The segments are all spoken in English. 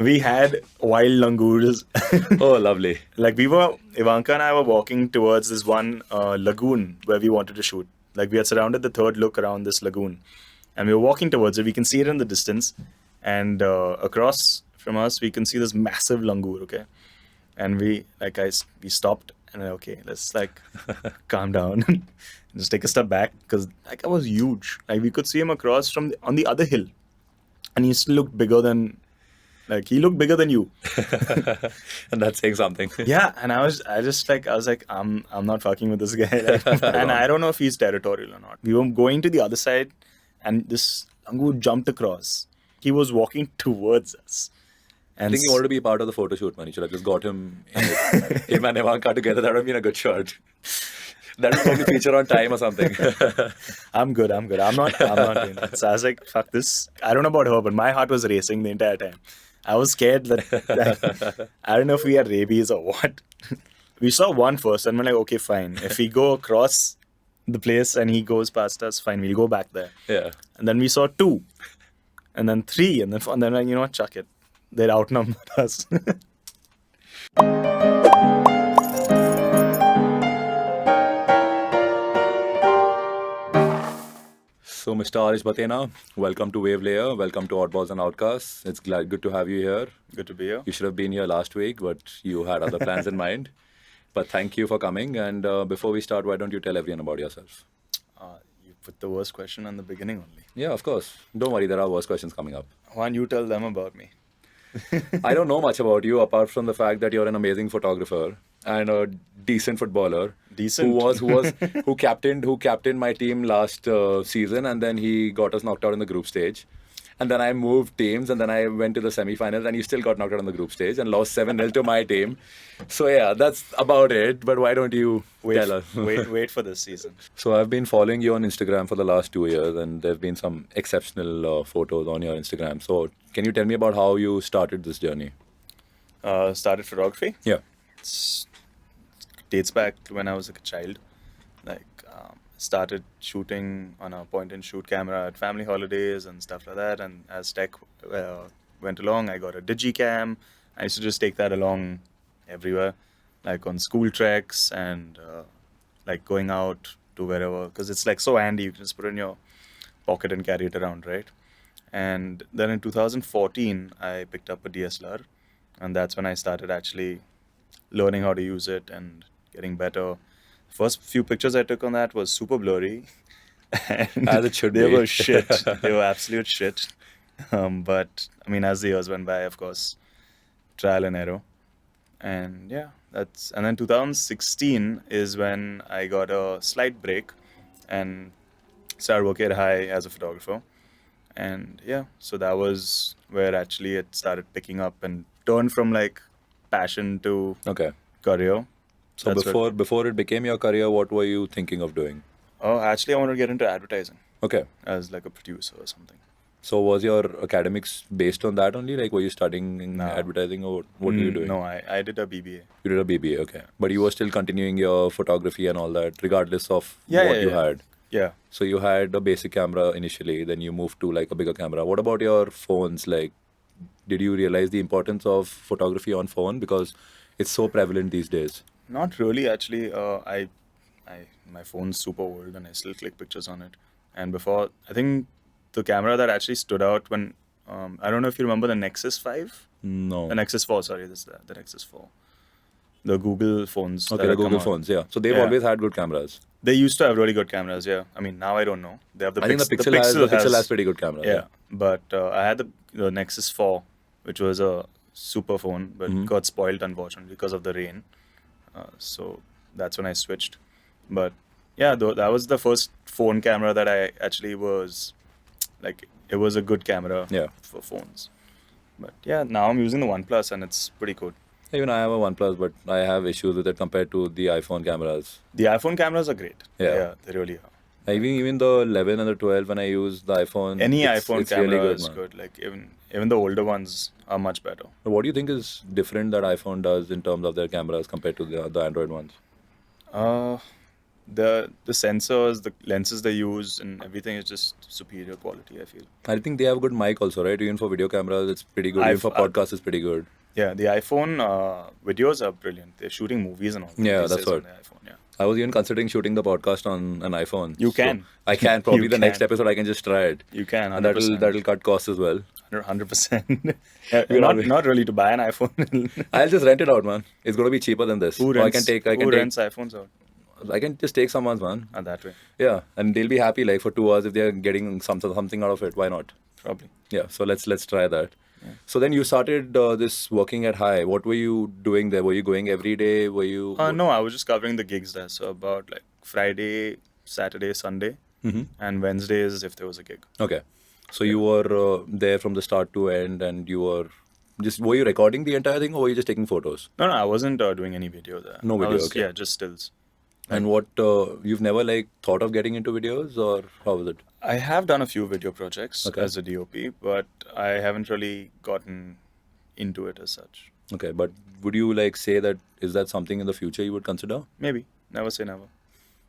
We had wild langurs. Oh, lovely. Like Ivanka and I were walking towards this one lagoon where we wanted to shoot. Like we had surrounded the third look around this lagoon, and we were walking towards it. We can see it in the distance, and across from us we can see this massive langur. Okay, and we stopped and okay, let's like calm down, just take a step back because like I was huge. Like we could see him across on the other hill, and he still looked bigger than. Like he looked bigger than you. And that's saying something. Yeah, and I was like, I'm not fucking with this guy. Like, and I don't know if he's territorial or not. We were going to the other side, and this langur jumped across. He was walking towards us. I And think he wanted to be part of the photo shoot, man. You should have just got him in it. Him and Ivanka together, that would have been a good shot. That would probably feature on Time or something. I'm good. I'm not doing that. So I was like, fuck this. I don't know about her, but my heart was racing the entire time. I was scared that I don't know if we had rabies or what. We saw one first, and we're like, okay, fine. If we go across the place and he goes past us, fine, we'll go back there. Yeah. And then we saw two, and then three, and then four, and then like, you know what, chuck it. They'd outnumbered us. So, Mr. Aarish Bhathena, welcome to Wave Layer. Welcome to Oddballs and Outcasts. It's good to have you here. Good to be here. You should have been here last week, but you had other plans in mind. But thank you for coming. And before we start, why don't you tell everyone about yourself? You put the worst question on the beginning only. Yeah, of course. Don't worry, there are worse questions coming up. Why don't you tell them about me? I don't know much about you apart from the fact that you're an amazing photographer and a decent footballer. Decent? Who captained my team last season, and then he got us knocked out in the group stage. And then I moved teams, and then I went to the semi-finals, and he still got knocked out in the group stage and lost 7-0 to my team. So yeah, that's about it. But why don't you tell us? wait for this season. So I've been following you on Instagram for the last 2 years, and there've been some exceptional photos on your Instagram. So can you tell me about how you started this journey? Started photography. Yeah. It dates back to when I was like a child. Like started shooting on a point-and-shoot camera at family holidays and stuff like that. And as tech went along, I got a digicam. I used to just take that along everywhere, like on school treks and like going out to wherever, because it's like so handy. You can just put it in your pocket and carry it around, right? And then in 2014, I picked up a DSLR, and that's when I started actually learning how to use it and getting better. First few pictures I took on that was super blurry. And As it should they be. were shit. They were absolute shit. But I mean, as the years went by, of course, trial and error. And yeah, and then 2016 is when I got a slight break and started working at High as a photographer. And yeah, so that was where actually it started picking up and turned from like passion to Okay. career. So That's before it became your career, what were you thinking of doing? Oh, actually, I wanted to get into advertising Okay. as like a producer or something. So was your academics based on that only? Like, were you studying in No. advertising, or what were you doing? No, I did a BBA. You did a BBA, okay. But you were still continuing your photography and all that, regardless of Yeah, what yeah, you yeah. had. Yeah. So you had a basic camera initially, then you moved to like a bigger camera. What about your phones? Like, did you realize the importance of photography on phone? Because it's so prevalent these days. Not really, actually. My phone's super old and I still click pictures on it. And before, I think the camera that actually stood out when, I don't know if you remember the Nexus 5? No. The Nexus 4, sorry, this is the Nexus 4. The Google phones. Okay, that the have come Google out. phones, yeah. So they've Yeah. always had good cameras. They used to have really good cameras, yeah. I mean, now I don't know. They have the I think the Pixel has pretty good cameras. Yeah, but I had the Nexus 4, which was a super phone, but got spoiled unfortunately because of the rain. So that's when I switched. But yeah, that was the first phone camera that I actually was like. It was a good camera Yeah. for phones. But yeah, now I'm using the OnePlus and it's pretty good. Even I have a OnePlus, but I have issues with it compared to the iPhone cameras. The iPhone cameras are great. Yeah. They really are. Even the 11 and the 12, when I use the iPhone, Any it's iPhone really camera good, is man. good. Like even the older ones are much better. What do you think is different that iPhone does in terms of their cameras compared to the Android ones? the sensors, the lenses they use, and everything is just superior quality, I feel. I think they have a good mic also, right? Even for video cameras, it's pretty good. Even for podcasts, it's pretty good. Yeah, the iPhone videos are brilliant. They're shooting movies and all Yeah, these that's days what. on the iPhone. Yeah, I was even considering shooting the podcast on an iPhone. You So can. I can probably You the next can. episode I can just try it. you can. And 100%. that'll cut costs as well. 100%. Yeah, We're not always- not really to buy an iPhone. I'll just rent it out, man. It's gonna be cheaper than this. Who Or rents? Who rents iPhones out? I can just take someone's, man. That way, Yeah, and they'll be happy like for 2 hours if they're getting something out of it. Why not? probably. Yeah, so let's try that. So then you started this working at High. What were you doing there? Were you going every day? Were you? No, I was just covering the gigs there. So about like Friday, Saturday, Sunday, and Wednesdays if there was a gig. Okay, so you were there from the start to end, and were you recording the entire thing, or were you just taking photos? No, I wasn't doing any video there. No I video, was, okay. Yeah, just stills. And what you've never like thought of getting into videos, or how was it? I have done a few video projects Okay. as a DOP, but I haven't really gotten into it as such. Okay, but would you like say that is that something in the future you would consider? Maybe. Never say never.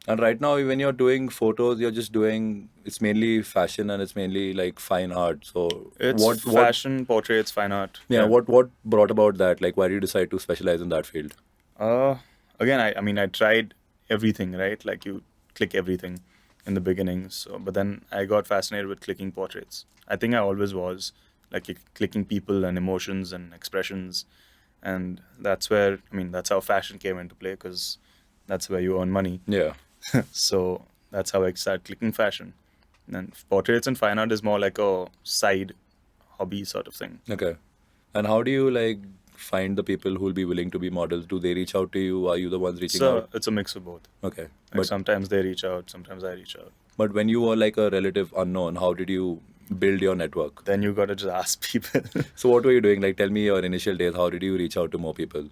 And right now, when you're doing photos, you're just doing it's mainly fashion and it's mainly like fine art. So It's fashion, portraits, fine art. Yeah, what brought about that? Like, why did you decide to specialize in that field? Again, I mean, I tried everything, right? Like you click everything in the beginning. So, but then I got fascinated with clicking portraits. I think I always was like clicking people and emotions and expressions, and that's where that's how fashion came into play because that's where you earn money. Yeah. So that's how I started clicking fashion. And portraits and fine art is more like a side hobby sort of thing. Okay. And how do you like find the people who will be willing to be models? Do they reach out to you? Are you the ones reaching So out? it's a mix of both. Okay. Like But sometimes they reach out, sometimes I reach out. but when you were like a relative unknown, how did you build your network? Then you gotta just ask people. So what were you doing? Like, tell me your initial days. How did you reach out to more people?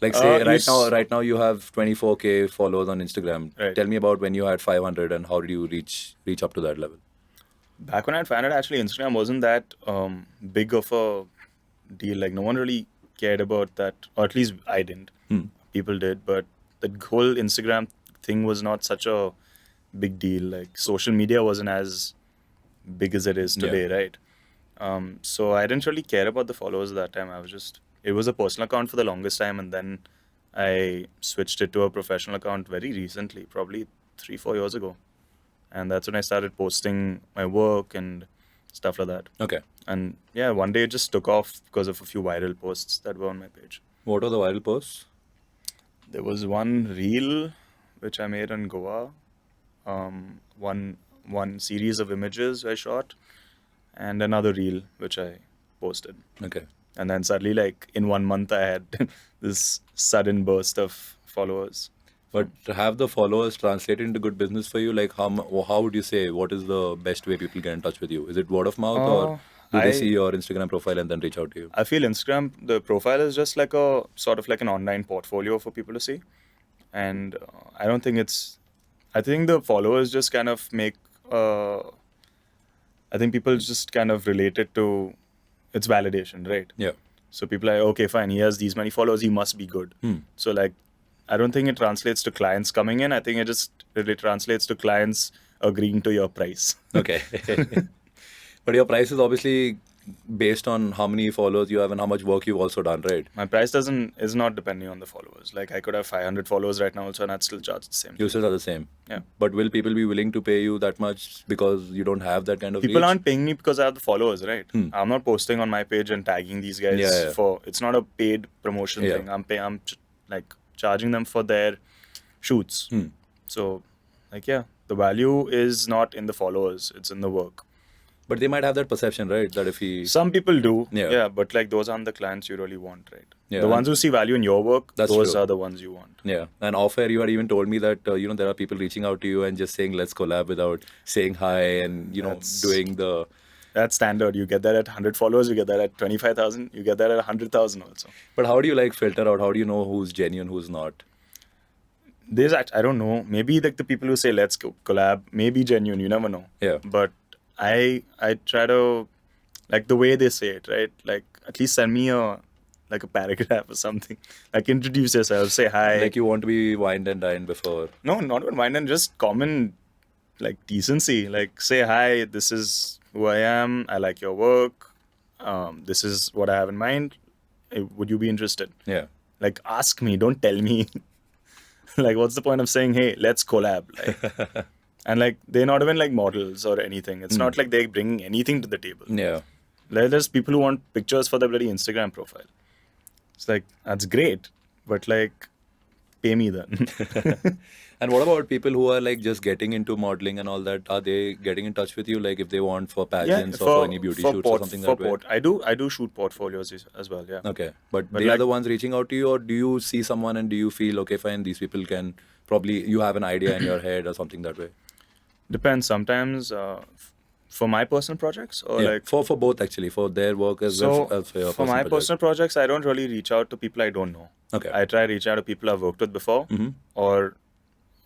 Like, say right now you have 24K followers on Instagram. Right. Tell me about when you had 500 and how did you reach up to that level? Back when I found it, actually, Instagram wasn't that big of a deal. Like, no one really cared about that, or at least I didn't. People did, but the whole Instagram thing was not such a big deal. Like, social media wasn't as big as it is today, right? So I didn't really care about the followers at that time. It was a personal account for the longest time, and then I switched it to a professional account very recently, probably 3-4 years ago. And that's when I started posting my work and stuff like that. Okay. And yeah, one day it just took off because of a few viral posts that were on my page. What are the viral posts? There was one reel which I made in Goa, one series of images I shot, and another reel which I posted. Okay. And then suddenly, like in 1 month, I had this sudden burst of followers. But have the followers translated into good business for you? Like, how would you say, what is the best way people get in touch with you? Is it word of mouth or do they see your Instagram profile and then reach out to you? I feel Instagram, the profile is just like a sort of like an online portfolio for people to see. And I don't think I think the followers just kind of make, I think people just kind of relate it to, it's validation, right? Yeah. So people are like, okay, fine, he has these many followers, he must be good. So like, I don't think it translates to clients coming in. I think it just really translates to clients agreeing to your price. Okay. But your price is obviously based on how many followers you have and how much work you've also done, right? My price is not depending on the followers. Like I could have 500 followers right now also and I'd still charge the same. You still are the same. Yeah. But will people be willing to pay you that much because you don't have that kind of People reach? aren't paying me because I have the followers, right? I'm not posting on my page and tagging these guys it's not a paid promotion thing. I'm like charging them for their shoots. So like, yeah, the value is not in the followers, it's in the work. But they might have that perception, right? That if he... Some people do, Yeah. but like those aren't the clients you really want, right? Yeah, The ones who see value in your work, That's those true. are the ones you want. Yeah. And off air, you had even told me that, there are people reaching out to you and just saying, let's collab without saying hi and, doing the... That's standard. You get that at 100 followers, you get that at 25,000, you get that at 100,000 also. But how do you like filter out? How do you know who's genuine, who's not? I don't know. Maybe like the people who say let's go collab, maybe genuine. You never know. Yeah. But I try to like the way they say it, right? Like at least send me a like a paragraph or something. Like introduce yourself, say hi. Like you want to be wined and dined before. No, not even mind, and just common like decency. Like say hi. This is who I am. I like your work. This is what I have in mind. Would you be interested? Yeah. Like ask me. Don't tell me. Like what's the point of saying hey, let's collab? Like, and like they're not even like models or anything. It's not like they're bringing anything to the table. Yeah. Like, there's people who want pictures for their bloody Instagram profile. It's like that's great, but like pay me then. And what about people who are like just getting into modeling and all that? Are they getting in touch with you, like if they want for pageants or for any beauty shoots or something that way? I do shoot portfolios as well. Yeah. Okay, but But they are like- the ones reaching out to you, or do you see someone and do you feel okay, fine, these people can probably you have an idea in your head or something that way? Depends. Sometimes for my personal projects or Yeah, like for both actually, for their work as so well as for your for my project. personal projects, I don't really reach out to people I don't know. Okay. I try reaching out to people I've worked with before,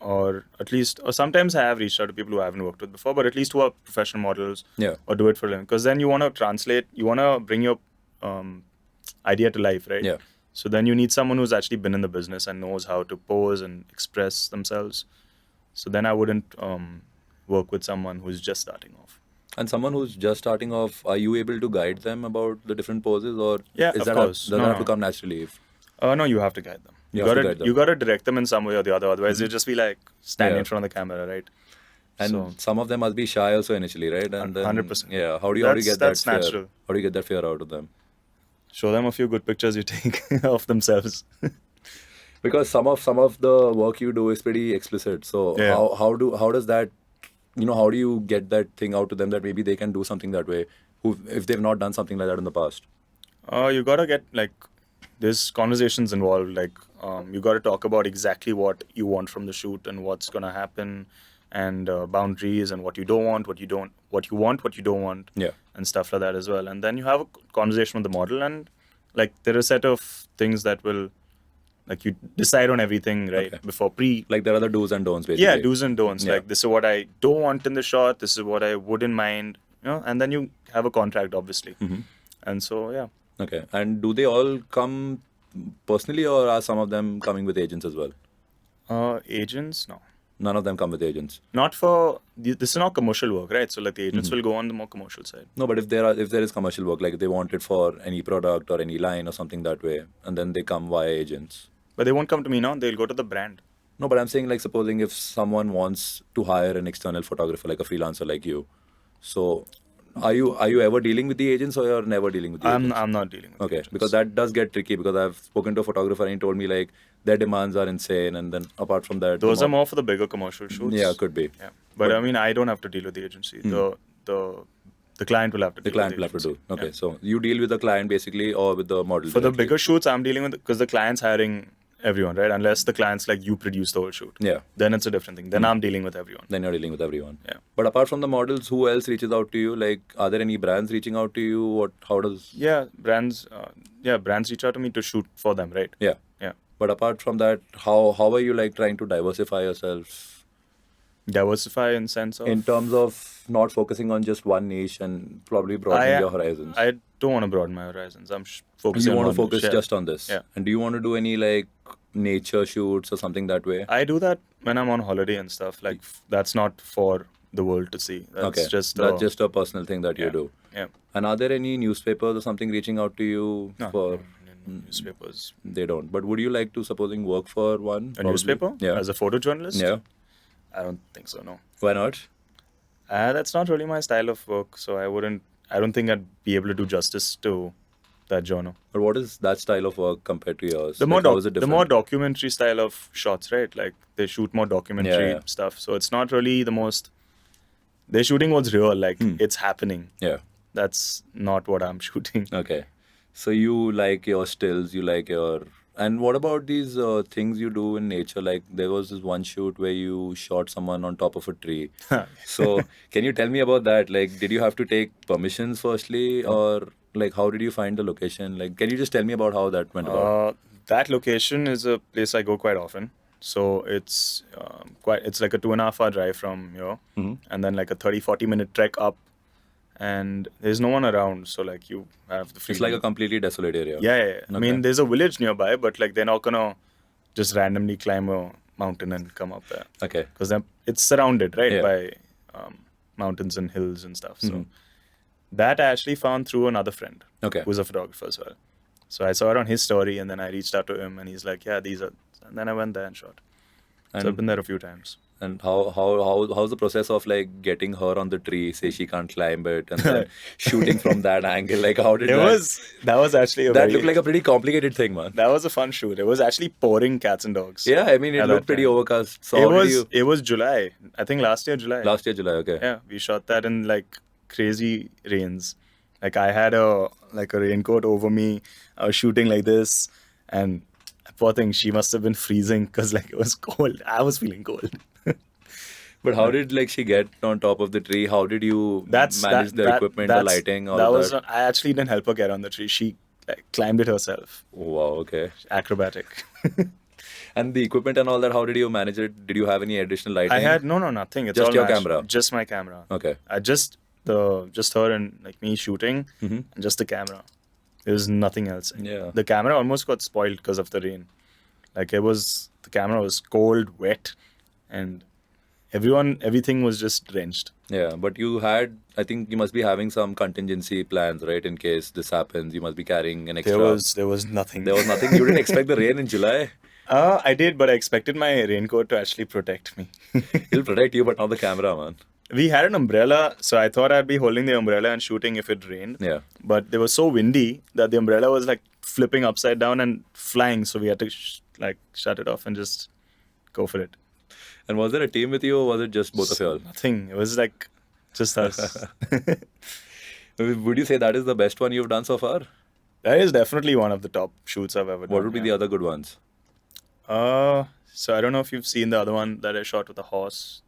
or at least, or sometimes I have reached out to people who I haven't worked with before, but at least who are professional models, Yeah. or do it for them. Because then you want to translate, you want to bring your idea to life, right? Yeah. So then you need someone who's actually been in the business and knows how to pose and express themselves. So then I wouldn't work with someone who's just starting off. And someone who's just starting off, are you able to guide them about the different poses, or Yeah, is of that course. does that No, have to no. come naturally? No, you have to guide them. You have to guide them. You gotta direct them in some way or the other. Otherwise, they'll just be like standing Yeah. in front of the camera, right? And So- some of them must be shy also initially, right? And then 100%. Yeah. How do you get That's that fear? natural. How do you get that fear out of them? Show them a few good pictures you take of themselves. Because some of the work you do is pretty explicit. So Yeah. how does that, how do you get that thing out to them that maybe they can do something that way, if they've not done something like that in the past? You gotta get like there's conversations involved. Like you gotta talk about exactly what you want from the shoot and what's gonna happen, and boundaries and what you don't want, what you want, what you don't want, Yeah. and stuff like that as well. And then you have a conversation with the model, and like there are a set of things that will like you decide on everything right Okay. before Like there are the do's and don'ts basically. Yeah, do's and don'ts. Yeah. Like this is what I don't want in the shot. This is what I wouldn't mind. And then you have a contract, obviously. Mm-hmm. And so yeah, Okay. And do they all come personally, or are some of them coming with agents as well? agents, no, None of them come with agents. not for this is not commercial work, right? So like the agents will go on the more commercial side. No, but if there is commercial work, like if they want it for any product or any line or something that way, and then they come via agents. But they won't come to me now. They'll go to the brand. No, but I'm saying like supposing if someone wants to hire an external photographer, like a freelancer like you, so are you ever dealing with the agents, or you're never dealing with the agents? I'm not dealing with Okay, agents. because that does get tricky, because I've spoken to a photographer and he told me like their demands are insane, and then apart from that, those are more for the bigger commercial shoots. Yeah, could be. Yeah, but I mean, I don't have to deal with the agency. The client will have to. The deal client with will have to do. agency. Okay, Yeah. so you deal with the client basically, or with the model? For the directly? bigger shoots, I'm dealing with because the client's hiring everyone, right? Unless the client's like you produce the whole shoot. Yeah. Then it's a different thing. Then I'm dealing with everyone. Then you're dealing with everyone. Yeah. But apart from the models, who else reaches out to you? Like, are there any brands reaching out to you? How does? Yeah, brands reach out to me to shoot for them, right? Yeah. Yeah. But apart from that, how are you like trying to diversify yourself Diversify in sense of in terms of not focusing on just one niche and probably broadening your horizons? I don't want to broaden my horizons. I'm focusing. You want on to one focus niche, just on this? Yeah. And do you want to do any like nature shoots or something that way? I do that when I'm on holiday and stuff. Like that's not for the world to see. That's Okay. just That's just a personal thing that you yeah. do. Yeah. And are there any newspapers or something reaching out to you No, for? no, newspapers. They don't. But would you like to supposing work for one? A newspaper? Yeah. As a photojournalist? Yeah. I don't think so. No. Why not? That's not really my style of work. So I don't think I'd be able to do justice to that genre. But what is that style of work compared to yours? The Like, how is it the different? more documentary style of shots, right? Like they shoot more documentary Yeah. stuff. So it's not really the most. They're shooting what's real, like it's happening. Yeah. That's not what I'm shooting. Okay. So you like your stills, you like your. And what about these things you do in nature? Like there was this one shoot where you shot someone on top of a tree. So can you tell me about that? Like, did you have to take permissions firstly, or like how did you find the location? Like, can you just tell me about how that went about? That location is a place I go quite often. So it's it's like a 2.5 hour drive from here, and then like a 30-40 minute trek up, and there's no one around, so like you have the freedom. It's like a completely desolate area. Yeah. I mean, Okay. there's a village nearby, but like they're not gonna just randomly climb a mountain and come up there Okay. because it's surrounded, right, Yeah. by mountains and hills and stuff. So Mhm. that I actually found through another friend Okay. who's a photographer as well. So I saw it on his story, and then I reached out to him, and he's like, "Yeah, these are." And then I went there and shot. So I've And been there a few times. and how's the process of like getting her on the tree? Say she can't climb it, and then shooting from that angle. Like how did That was actually that looked like a pretty complicated thing, man. that was a fun shoot. It was actually pouring cats and dogs. Yeah, I mean it at that looked pretty time. overcast. So how did you It was July. I think last year July. last year July? Okay. Yeah, we shot that in like crazy rains. Like I had a raincoat over me. I was shooting like this, and poor thing, she must have been freezing because like it was cold. I was feeling cold. But how did like she get on top of the tree? How did you That's manage the equipment, the that's- lighting, all that of was that? I actually didn't help her get on the tree. She like climbed it herself. Wow. Okay. Acrobatic. And the equipment and all that. How did you manage it? Did you have any additional lighting? I had nothing. It's Just all your natural. camera? Just my camera. Okay. I just her and like me shooting Mhm. and just the camera. There was nothing else. Yeah. The camera almost got spoiled because of the rain. Like the camera was cold, wet, and everything was just drenched. Yeah, but I think you must be having some contingency plans, right? In case this happens, you must be carrying an extra. There was nothing. There was nothing. You didn't expect the rain in July. I did, but I expected my raincoat to actually protect me. It'll protect you, but not the camera, man. We had an umbrella, so I thought I'd be holding the umbrella and shooting if it rained. Yeah. But they were so windy that the umbrella was like flipping upside down and flying, so we had to shut it off and just go for it. And was there a team with you, or was it just both of you all? Nothing. It was like just us. Would you say that is the best one you've done so far? That is definitely one of the top shoots I've ever done. What would be the other good ones? So I don't know if you've seen the other one that I shot with a horse.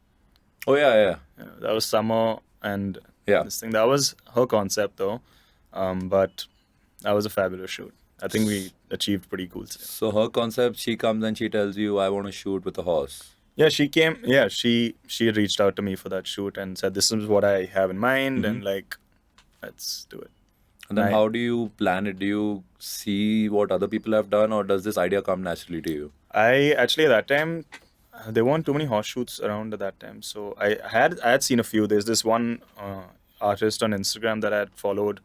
Oh yeah. That was Summer and Yeah. this thing. That was her concept though, but that was a fabulous shoot. I think we achieved pretty cool stuff. So her concept, she comes and she tells you, "I want to shoot with a horse." Yeah, she came. Yeah, she had reached out to me for that shoot and said, "This is what I have in mind, and like, let's do it." And then Right. how do you plan it? Do you see what other people have done, or does this idea come naturally to you? I actually at that time, there weren't too many horse shoots around at that time, so I had seen a few. There's this one artist on Instagram that I had followed.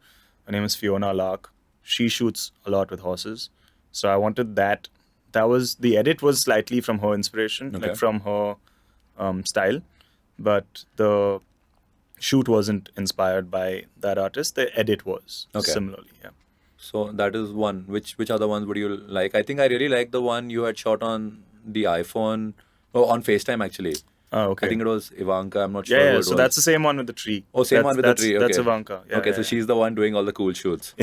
Her name is Fiona Lark. She shoots a lot with horses, so I wanted that. That was the edit was slightly from her inspiration, Okay. like from her style, but the shoot wasn't inspired by that artist. The edit was Okay. similarly. Yeah. So that is one. Which other ones would you like? I think I really like the one you had shot on the iPhone, on FaceTime actually. Oh, okay. I think it was Ivanka. I'm not sure. yeah. who it So was. that's the same one with the tree. Oh, same one with the That's- tree. That's Okay. Ivanka. Yeah, okay, so she's the one doing all the cool shoots.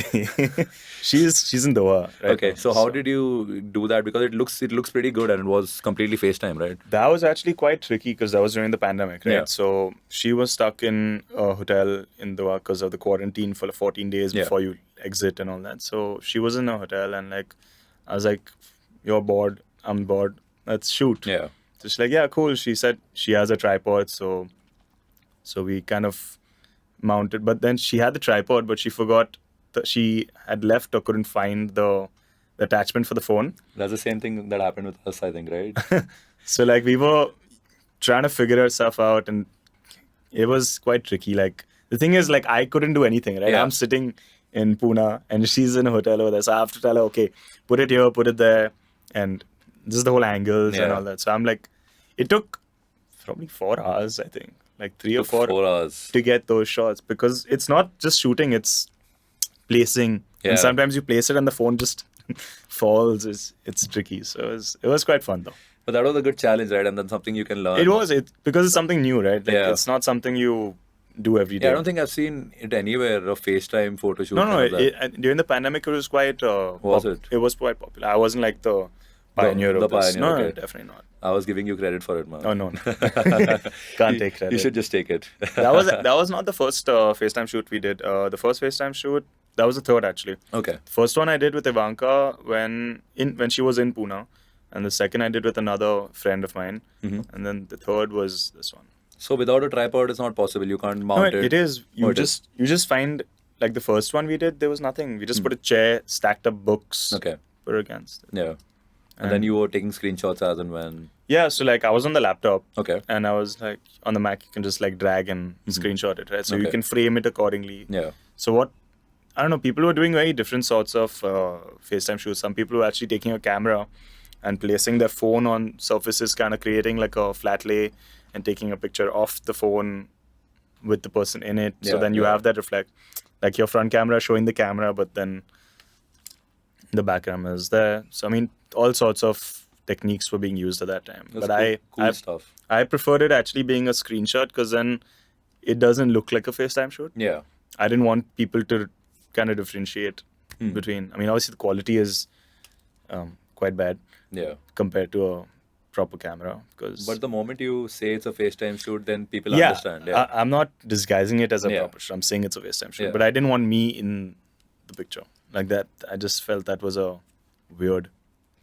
she's in Doha. Right Okay, now, so how did you do that? Because it looks pretty good, and it was completely FaceTime, right? That was actually quite tricky because that was during the pandemic, right? Yeah. So she was stuck in a hotel in Doha because of the quarantine for 14 days Yeah. before you exit and all that. So she was in a hotel, and like I was like, "You're bored. I'm bored. Let's shoot." Yeah. So she's like, "Yeah, cool." She said she has a tripod, so we kind of mounted. But then she had the tripod, but she forgot that she had left or couldn't find the attachment for the phone. That's the same thing that happened with us, I think, right? So like we were trying to figure our stuff out, and it was quite tricky. Like the thing is, like I couldn't do anything, right? Yeah. I'm sitting in Pune, and she's in a hotel over there, so I have to tell her, okay, put it here, put it there, and this is the whole angles and Yeah. all that. So I'm like, it took probably 4 hours, I think, like 3 or 4 4 hours. to get those shots, because it's not just shooting, it's placing. Yeah. And sometimes you place it and the phone just falls. It's tricky. So it was quite fun though. But that was a good challenge, right? And then something you can learn. It because it's something new, right? Like Yeah. it's not something you do every day. Yeah, I don't think I've seen it anywhere, a FaceTime photo shoot. No, kind of that. and during the pandemic, it was quite. Was it? It was quite popular. I wasn't like the pioneer the of this. pioneer, No, okay. definitely not. I was giving you credit for it, man. Oh no, can't take credit. You should just take it. that was not the first FaceTime shoot we did. The first FaceTime shoot, that was the third actually. Okay. First one I did with Ivanka when she was in Pune, and the second I did with another friend of mine, Mhm. and then the third was this one. So without a tripod, it's not possible. You can't No, mount it. it is. Oh, it is. You just find like the first one we did. There was nothing. We just put a chair, stacked up books, Okay. put it against it. Yeah. And then you were taking screenshots as and when. Yeah, so like I was on the laptop. Okay. And I was like on the Mac, you can just like drag and screenshot it, right? So you Okay. can frame it accordingly. Yeah. So what, I don't know, people were doing very different sorts of FaceTime shoots. Some people were actually taking a camera and placing their phone on surfaces, kind of creating like a flat lay and taking a picture of the phone with the person in it. So Yeah, then you yeah. have that reflect, like your front camera showing the camera, but then the back camera is there. So I mean, all sorts of techniques were being used at that time. That's But cool stuff. I preferred it actually being a screenshot because then it doesn't look like a FaceTime shoot. Yeah. I didn't want people to kind of differentiate between. I mean, obviously the quality is quite bad Yeah. compared to a proper camera. Because But the moment you say it's a FaceTime shoot, then people yeah, understand. Yeah. I'm not disguising it as a Yeah. proper shoot. I'm saying it's a FaceTime shoot, Yeah. but I didn't want me in the picture like that. I just felt that was a weird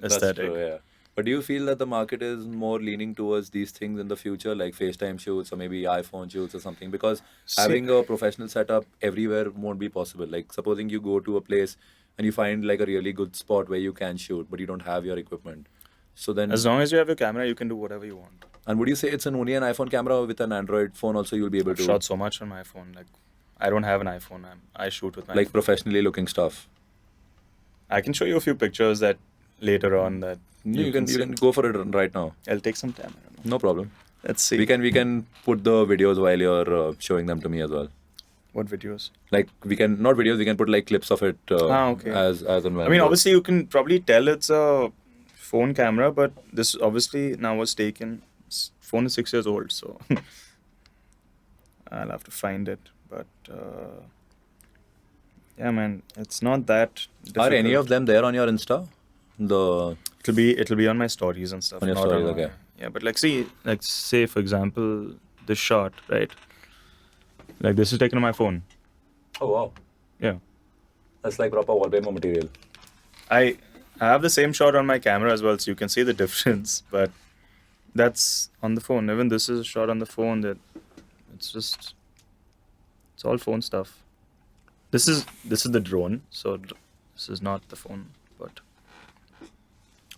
aesthetic. That's true, yeah. But do you feel that the market is more leaning towards these things in the future, like FaceTime shoots or maybe iPhone shoots or something? Because having a professional setup everywhere won't be possible. Like, supposing you go to a place and you find like a really good spot where you can shoot, but you don't have your equipment. So then, As long as you have your camera, you can do whatever you want. and would you say it's only an iPhone camera, or with an Android phone also you'll be able to Shot so much on my phone. Like, I don't have an iPhone. I shoot with my like phone. professionally looking stuff? I can show you a few pictures that later on that You can see. go for it right now. I'll take some time. I don't know. No problem. Let's see. We can put the videos while you're showing them to me as well. What videos? Like we can not videos, we can put like clips of it Okay. as and when. I mean, obviously, you can probably tell it's a phone camera, but this obviously now was taken. Phone is 6 years old, so I'll have to find it. But yeah, man, it's not that difficult. Are any of them there on your Insta? The It'll be on my stories and stuff. On your not stories, my- okay. Yeah, but like, see, like, say for example, this shot, right? Like, this is taken on my phone. Oh wow, Yeah, that's like proper wallpaper material. I have the same shot on my camera as well, so you can see the difference. But that's on the phone. Even this is a shot on the phone. That it's all phone stuff. This is the drone, so this is not the phone. But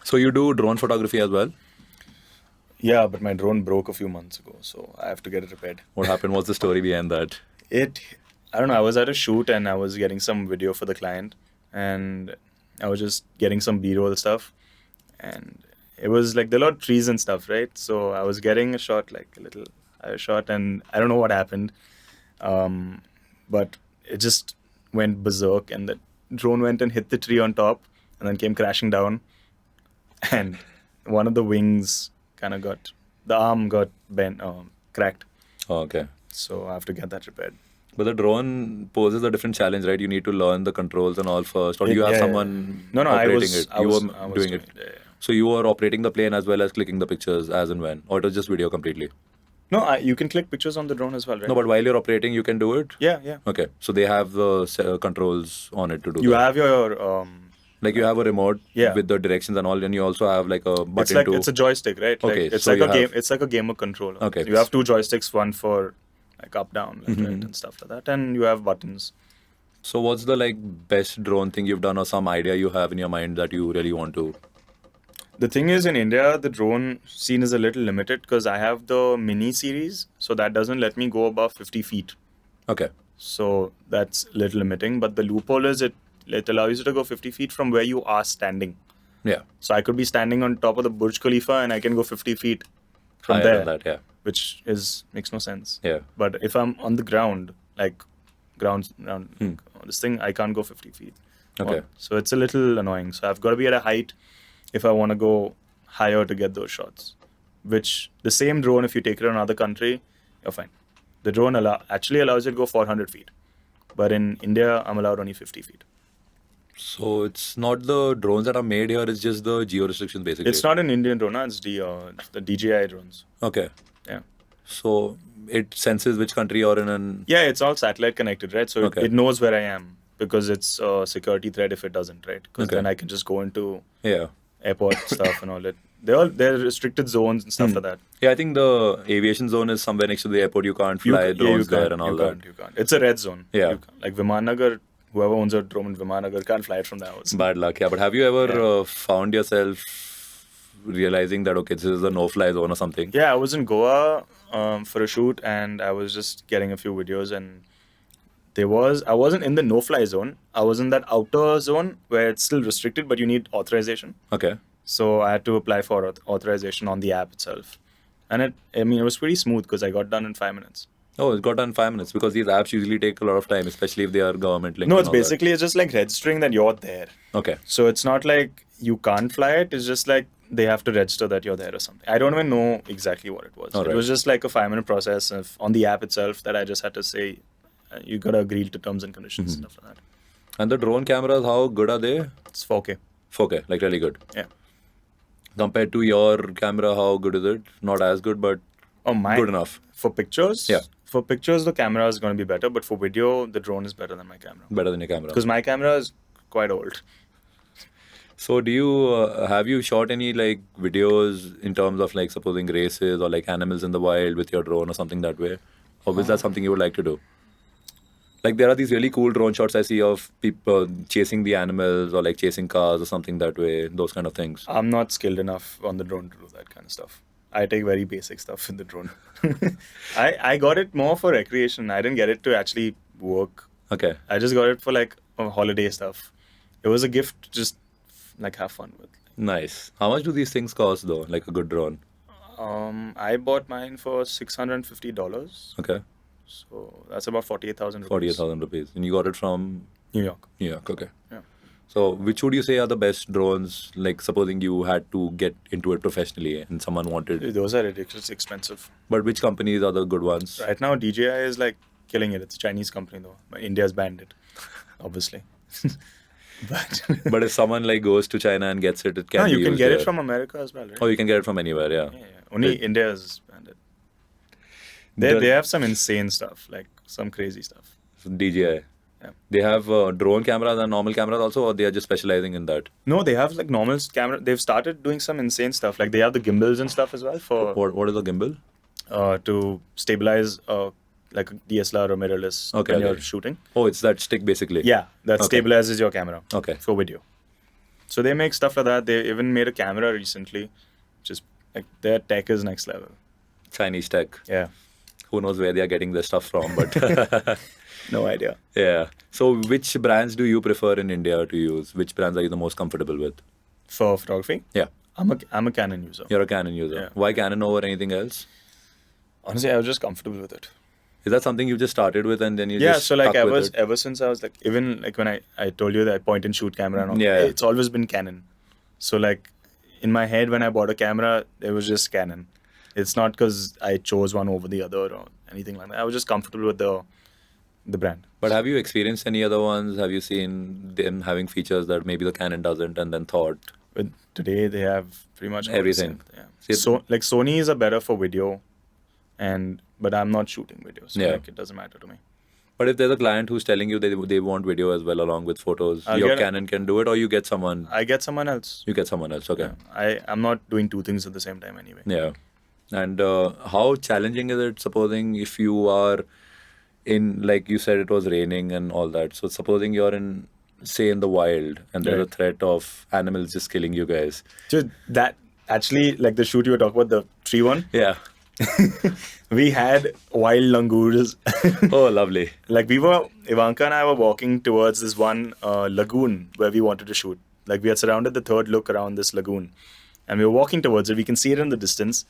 So you do drone photography as well? yeah, but my drone broke a few months ago, so I have to get it repaired. What happened? What's the story behind that? I don't know, I was at a shoot and I was getting some video for the client and I was just getting some B-roll stuff and it was like there were a lot of trees and stuff, right? So I was getting a shot, like a shot, and I don't know what happened, but it just went berserk and the drone went and hit the tree on top and then came crashing down and one of the wings kind of the arm got bent, cracked. Oh, okay. So I have to get that repaired. But the drone poses a different challenge, right? You need to learn the controls and all first, or do you have Yeah. someone No, operating I it? You was were doing it. Yeah. So you were operating the plane as well as clicking the pictures as and when, or it was just video completely? No, you can click pictures on the drone as well, right? No, but while you're operating, you can do it. Yeah. Okay, so they have the controls on it to do. You that. have your Like you have a remote Yeah. with the directions and all, and you also have like a button it's like to. it's a joystick, right? Okay, Like, it's so like you a game. have- It's like a gamer controller. Okay. You have two joysticks, one for like up, down, left, Mm-hmm. right, and stuff like that, and you have buttons. So what's the like best drone thing you've done, or some idea you have in your mind that you really want to? The thing is, in India, the drone scene is a little limited because I have the mini series, so that doesn't let me go above 50 feet. Okay. So that's a little limiting. But the loophole is it allows you to go 50 feet from where you are standing. Yeah. So I could be standing on top of the Burj Khalifa and I can go 50 feet from Higher there, than that, yeah. which makes no sense. Yeah. But if I'm on the ground, like ground, this thing, I can't go 50 feet. Okay. So it's a little annoying. So I've got to be at a height if I want to go higher to get those shots. Which the same drone, if you take it to another country, you're fine. The drone actually allows you to go 400 feet. But in India, I'm allowed only 50 feet. So it's not the drones that are made here; it's just the geo restrictions basically. It's not an Indian drone, it's the DJI drones. Okay. Yeah. So it senses which country you're in, and Yeah, it's all satellite connected, right? So Okay. it knows where I am because it's a security threat if it doesn't, right? Because Okay. then I can just go into yeah. airport stuff and all that. they're restricted zones and stuff like that. Yeah, I think the aviation zone is somewhere next to the airport. You can't fly drones there and all that. You can't. It's a red zone. Yeah. You can't. Like Vimannagar, whoever owns a drone in Vimannagar can't fly it from the house. Bad luck, yeah. But have you ever found yourself realizing that, okay, this is a no-fly zone or something? Yeah, I was in Goa for a shoot, and I was just getting a few videos, and I wasn't in the no-fly zone. I was in that outer zone where it's still restricted, but you need authorization. Okay. So I had to apply for authorization on the app itself. And it was pretty smooth because I got done in 5 minutes. Oh, it got done in 5 minutes because these apps usually take a lot of time, especially if they are government linked. No, it's just like registering that you're there. Okay. So it's not like you can't fly it. It's just like they have to register that you're there or something. I don't even know exactly what it was. It was just like a 5-minute process on the app itself that I just had to say, you got to agree to terms and conditions and stuff like that. And the drone cameras, how good are they? It's 4K. 4K, like really good. Yeah. Compared to your camera, how good is it? Not as good, but good enough. For pictures? Yeah. For pictures, the camera is going to be better, but for video, the drone is better than my camera. Better than your camera. Because my camera is quite old. So do you, have you shot any like videos in terms of like supposing races or like animals in the wild with your drone or something that way? Or is that something you would like to do? Like there are these really cool drone shots I see of people chasing the animals or like chasing cars or something that way, those kind of things. I'm not skilled enough on the drone to do that kind of stuff. I take very basic stuff in the drone. I got it more for recreation. I didn't get it to actually work. Okay. I just got it for like holiday stuff. It was a gift to just like have fun with. Nice. How much do these things cost though, like a good drone? I bought mine for $650. Okay. So that's about 48,000 rupees. 48,000 rupees. And you got it from? New York. New York, okay. Yeah. So which would you say are the best drones? Like supposing you had to get into it professionally and someone wanted... Those are ridiculously expensive. But which companies are the good ones? Right now, DJI is like killing it. It's a Chinese company though. But India's banned it, obviously. But if someone like goes to China and gets it, it can be you can used get there. it from America as well, right? Oh, you can get it from anywhere, yeah. Only India is banned it. They have some insane stuff, like some crazy stuff. DJI. Yeah. They have drone cameras and normal cameras also, or they are just specializing in that? No, they have like normal camera. They've started doing some insane stuff. Like they have the gimbals and stuff as well for What is a gimbal? To stabilize like a DSLR or mirrorless when you're shooting. Oh, it's that stick basically. Yeah, that stabilizes your camera. Okay. For video. So they make stuff like that. They even made a camera recently, just like their tech is next level. Chinese tech. Yeah. Who knows where they are getting this stuff from, but no idea. Yeah. So which brands do you prefer in India to use? Which brands are you the most comfortable with? For photography? Yeah. I'm a Canon user. You're a Canon user. Yeah. Why Canon over anything else? Honestly, I was just comfortable with it. Is that something you just started with and then you just so like ever since I was like, even like when I told you that point and shoot camera and all, it's always been Canon. So like in my head when I bought a camera, it was just Canon. It's not because I chose one over the other or anything like that. I was just comfortable with the brand. But have you experienced any other ones? Have you seen them having features that maybe the Canon doesn't and then thought? But today they have pretty much everything. Yeah. So like Sony's are better for video, but I'm not shooting video, so like it doesn't matter to me. But if there's a client who's telling you they want video as well along with photos, your Canon can do it, or you get someone? I get someone else. You get someone else, okay. Yeah. I'm not doing two things at the same time anyway. Yeah. And how challenging is it, supposing if you are in, like you said, it was raining and all that. So supposing you're in, say, in the wild and there's a threat of animals just killing you guys. Just that, actually, like the shoot you were talking about, the tree one. Yeah. We had wild langurs. Oh, lovely. Like Ivanka and I were walking towards this one lagoon where we wanted to shoot. Like we had surrounded the third look around this lagoon. And we were walking towards it. We can see it in the distance.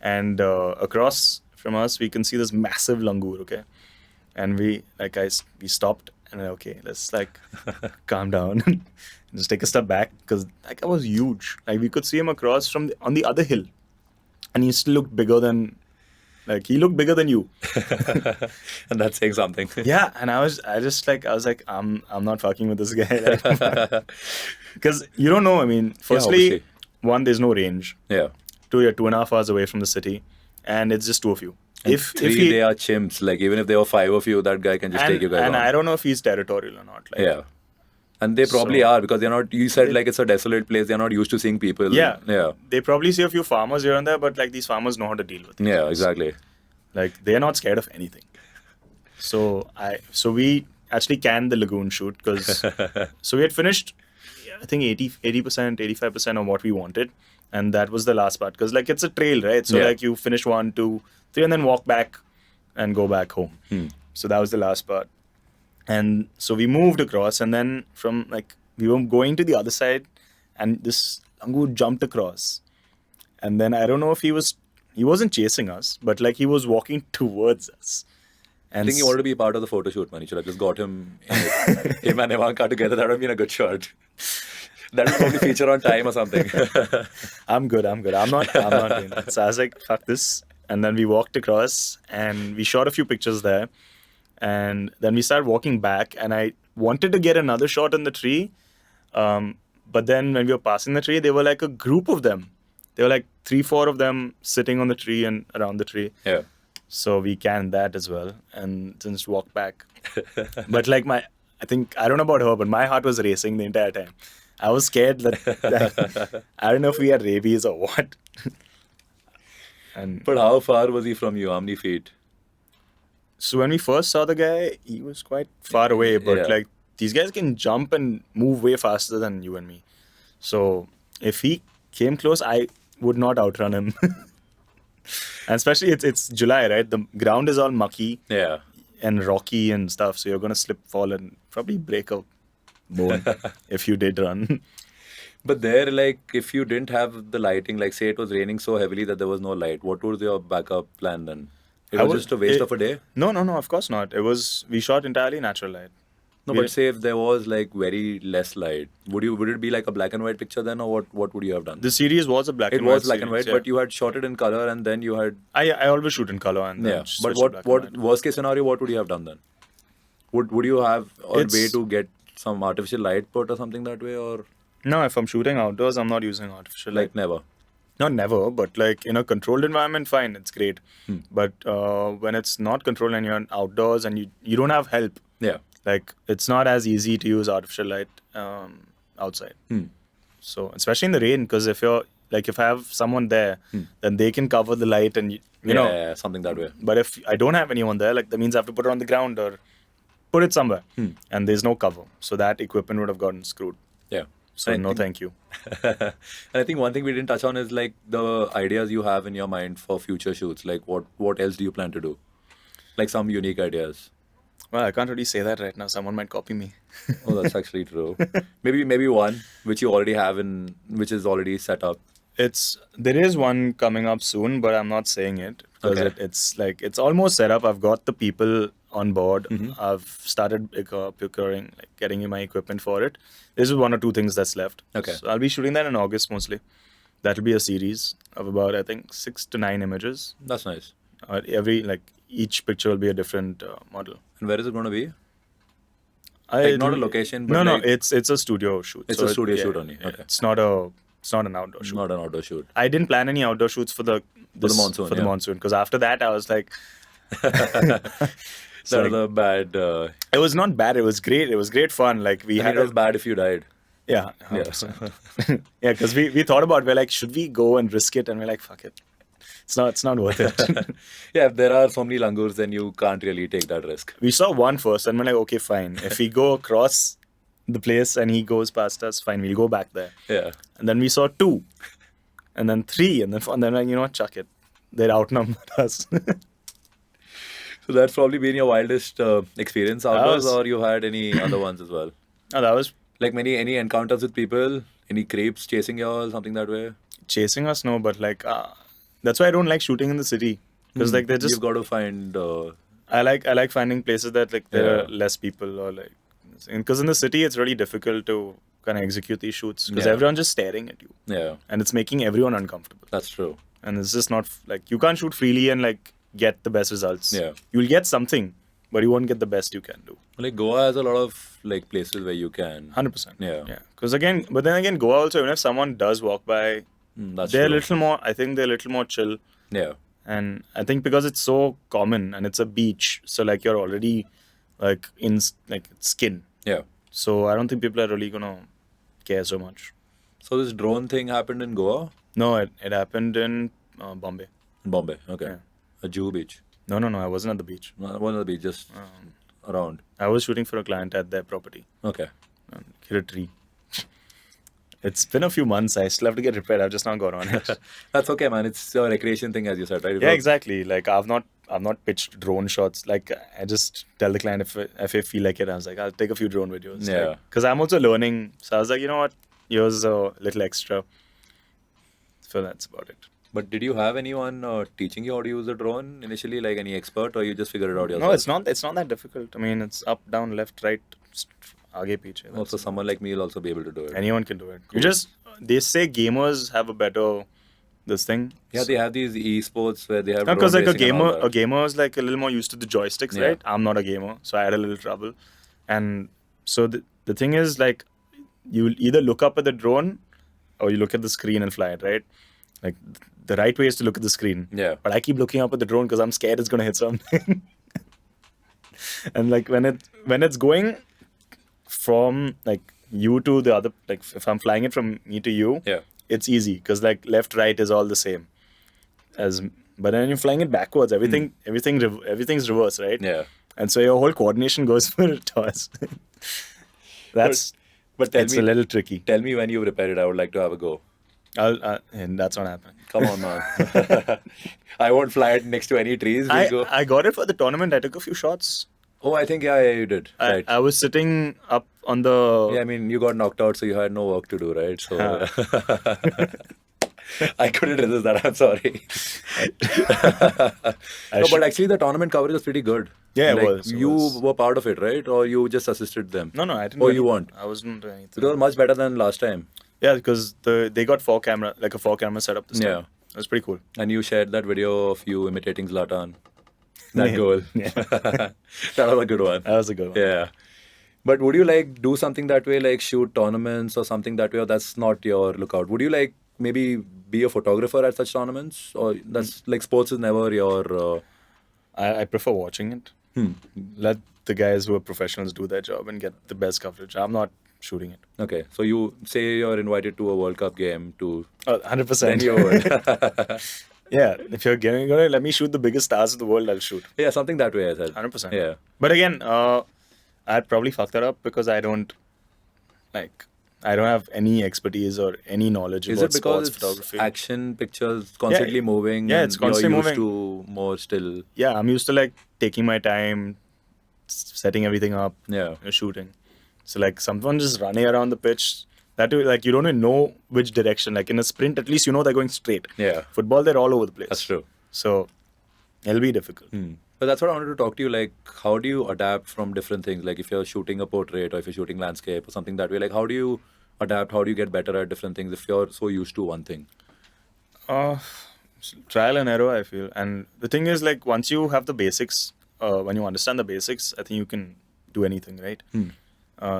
And across from us, we can see this massive langur, okay? And we stopped and okay, let's like calm down and just take a step back because that guy was huge. Like we could see him across on the other hill. And he still looked bigger than, like he looked bigger than you. And that's saying something. Yeah, and I was like, I'm not fucking with this guy. Because you don't know, I mean, firstly, one, there's no range. Yeah. Two, you're 2.5 hours away from the city, and it's just two of you. And three, they are chimps. Like even if there were 5 of you, that guy can just take you guys And on. I don't know if he's territorial or not. Like, yeah. And they probably So- are, because they're not. You said like it's a desolate place. They're not used to seeing people. Yeah. Yeah. They probably see a few farmers here and there, but like these farmers know how to deal with it. Yeah. Exactly. Like they're not scared of anything. So we actually canned the lagoon shoot because so we had finished, I think 80%, 85% of what we wanted, and that was the last part because like it's a trail, right? So Yeah. like you finish 1, 2, 3, and then walk back and go back home. So that was the last part, and so we moved across, and then from like we were going to the other side, and this langur jumped across, and then I don't know if he wasn't chasing us, but like he was walking towards us. And I think he wanted to be part of the photo shoot, man. You should have just got him, him and Ivanka together. That would have been a good shot. That would probably feature on Time or something. I'm good. I'm not doing that. So I was like, fuck this. And then we walked across and we shot a few pictures there. And then we started walking back, and I wanted to get another shot on the tree. But then when we were passing the tree, they were like a group of them. They were like 3, 4 of them sitting on the tree and around the tree. Yeah. So we canned that as well and just walked back. But like I don't know about her, but my heart was racing the entire time. I was scared that I don't know if we had rabies or what. And But how far was he from you? How many feet? so when we first saw the guy, he was quite far away, but Yeah. like these guys can jump and move way faster than you and me. So if he came close, I would not outrun him. And especially it's July, right? The ground is all mucky Yeah. and rocky and stuff, so you're gonna slip, fall, and probably break a bone if you did run. But there, like, if you didn't have the lighting, like, say it was raining so heavily that there was no light, what was your backup plan then? It I was would- just a waste it- of a day? No, of course not. We shot entirely natural light. No, We- but say if there was, like, very less light, would it be like a black and white picture then, or what would you have done? The series was a black It and white. was black and white, series, but you had shot it in color and then you had... I always shoot in color and then Yeah. But switch to black and what white. worst case scenario, what would you have done then? Would you have a It's- way to get some artificial light put or something that way, or No, if I'm shooting outdoors, I'm not using artificial light. like never? Not never, but like in a controlled environment, fine, it's great. But when it's not controlled and you're outdoors and you don't have help, Yeah. like it's not as easy to use artificial light outside. So especially in the rain, because if I have someone there, then they can cover the light and you know. Yeah, something that way. But if I don't have anyone there, like that means I have to put it on the ground or put it somewhere, and there's no cover, so that equipment would have gotten screwed. Yeah. So I no, think- thank you. And I think one thing we didn't touch on is like the ideas you have in your mind for future shoots. Like what else do you plan to do? Like some unique ideas. Well, I can't really say that right now. Someone might copy me. Oh, that's actually true. Maybe one which you already have which is already set up. There is one coming up soon, but I'm not saying it because Okay. it's almost set up. I've got the people on board. I've started procuring, like getting my equipment for it. This is 1 or 2 things that's left. Okay. So I'll be shooting that in August mostly. That'll be a series of about, I think, 6 to 9 images. That's nice. Each picture will be a different model. And where is it going to be? Like not a location, but no, like- it's a studio shoot. It's a studio shoot only, okay. It's not an outdoor shoot. Not an outdoor shoot. I didn't plan any outdoor shoots for the monsoon, For the yeah. monsoon, because after that I was like, That was a bad. it was not bad. It was great. It was great fun. Like we I had mean, it was bad if you died. yeah, 100%. Yeah, because we thought about, we're like, should we go and risk it? And we're like, fuck it. It's not worth it. Yeah, if there are so many langurs, then you can't really take that risk. We saw one first, and we're like, okay, fine. If we go across the place and he goes past us, fine, we'll go back there. Yeah. And then we saw 2, and then 3, and then like, you know what, chuck it. They'd outnumbered us. So that's probably been your wildest experience outdoors, was- or you had any other ones as well? No, that was Like any encounters with people, any creeps chasing you all, something that way? chasing us, no, but like that's why I don't like shooting in the city, because like they're just You've got to find. I like finding places that like there Yeah. are less people, or like because in the city it's really difficult to kind of execute these shoots because Yeah. everyone's just staring at you Yeah, and it's making everyone uncomfortable, that's true. and it's just not like you can't shoot freely and like get the best results. Yeah. You'll get something, but you won't get the best you can do. Like Goa has a lot of like places where you can. 100%. Yeah. Yeah. Because but then again, Goa also, even if someone does walk by, That's they're a true. little more. I think they're a little more chill. Yeah. And I think because it's so common and it's a beach, so like you're already like in like skin. Yeah. So I don't think people are really gonna care so much. So this drone thing happened in Goa? No, it happened in Bombay. In Bombay, okay. Yeah. A Juhu beach. No, I wasn't at the beach. One of the beach, just around. I was shooting for a client at their property. Okay. Hit a tree. It's been a few months. I still have to get repaired. I've just not got on it. That's okay, man. It's a recreation thing, as you said, right? Yeah, exactly. Like I've not pitched drone shots. Like I just tell the client if I feel like it, I was like, I'll take a few drone videos. Yeah. Because I'm also learning. So I was like, you know what? Here's a little extra. So that's about it. But did you have anyone teaching you how to use a drone initially, like any expert, or you just figured it out yourself? No, it's not. It's not that difficult. I mean, it's up, down, left, right, aage, piche. Also, someone like me will also be able to do it. Anyone can do it. You just they say gamers have a better this thing. Yeah, they have these esports where they have. No, because drone like racing and all a that. gamer is like a little more used to the joysticks, Yeah. right? I'm not a gamer, so I had a little trouble. And so the thing is like you either look up at the drone or you look at the screen and fly it, right? Like the right way is to look at the screen. Yeah. But I keep looking up at the drone because I'm scared it's gonna hit something. And like when it's going from like you to the other, like if I'm flying it from me to you, Yeah. it's easy because like left, right is all the same. But then you're flying it backwards, everything's reverse, right? Yeah. And so your whole coordination goes for a toss. That's But tell it's me, a little tricky. tell me when you repair it. I would like to have a go. And that's not happening. Come on, man. I won't fly it next to any trees. We'll go. I got it for the tournament. I took a few shots. Oh, I think yeah, you did. Right. I was sitting up on the. Yeah, I mean, you got knocked out, so you had no work to do, right? So I couldn't resist that. I'm sorry. No, but actually, the tournament coverage was pretty good. Yeah, it Like, was, it You was. were part of it, right? Or you just assisted them? No, I didn't. Oh, do you anything. weren't. I wasn't doing anything. It was much better than last time. Yeah, because they got four camera setup this time. Yeah. It was pretty cool. And you shared that video of you imitating Zlatan. That Yeah. goal. Yeah. That was a good one. That was a good one. Yeah. But would you like do something that way, like shoot tournaments or something that way, or that's not your lookout? Would you like maybe be a photographer at such tournaments, or that's like sports is never your? I prefer watching it. Let the guys who are professionals do their job and get the best coverage. I'm not shooting it. Okay, so you say you're invited to a World Cup game to, 100%. then you would. Yeah, if you're gonna let me shoot the biggest stars of the world, I'll shoot. Yeah, something that way, I said. 100%. Yeah. But again, I'd probably fuck that up because I don't have any expertise or any knowledge Is about it because sports it's photography. action pictures constantly moving? Yeah, and it's constantly you're used moving. to more still. Yeah, I'm used to like taking my time, setting everything up, Yeah. shooting. So like someone just running around the pitch, that like you don't even know which direction. Like in a sprint, at least you know they're going straight. Yeah. Football, they're all over the place. That's true. So it'll be difficult. But that's what I wanted to talk to you. Like, how do you adapt from different things? Like, if you're shooting a portrait or if you're shooting landscape or something that way, like, how do you adapt? How do you get better at different things if you're so used to one thing? Trial and error, I feel. And the thing is, like, once you have the basics, when you understand the basics, I think you can do anything, right?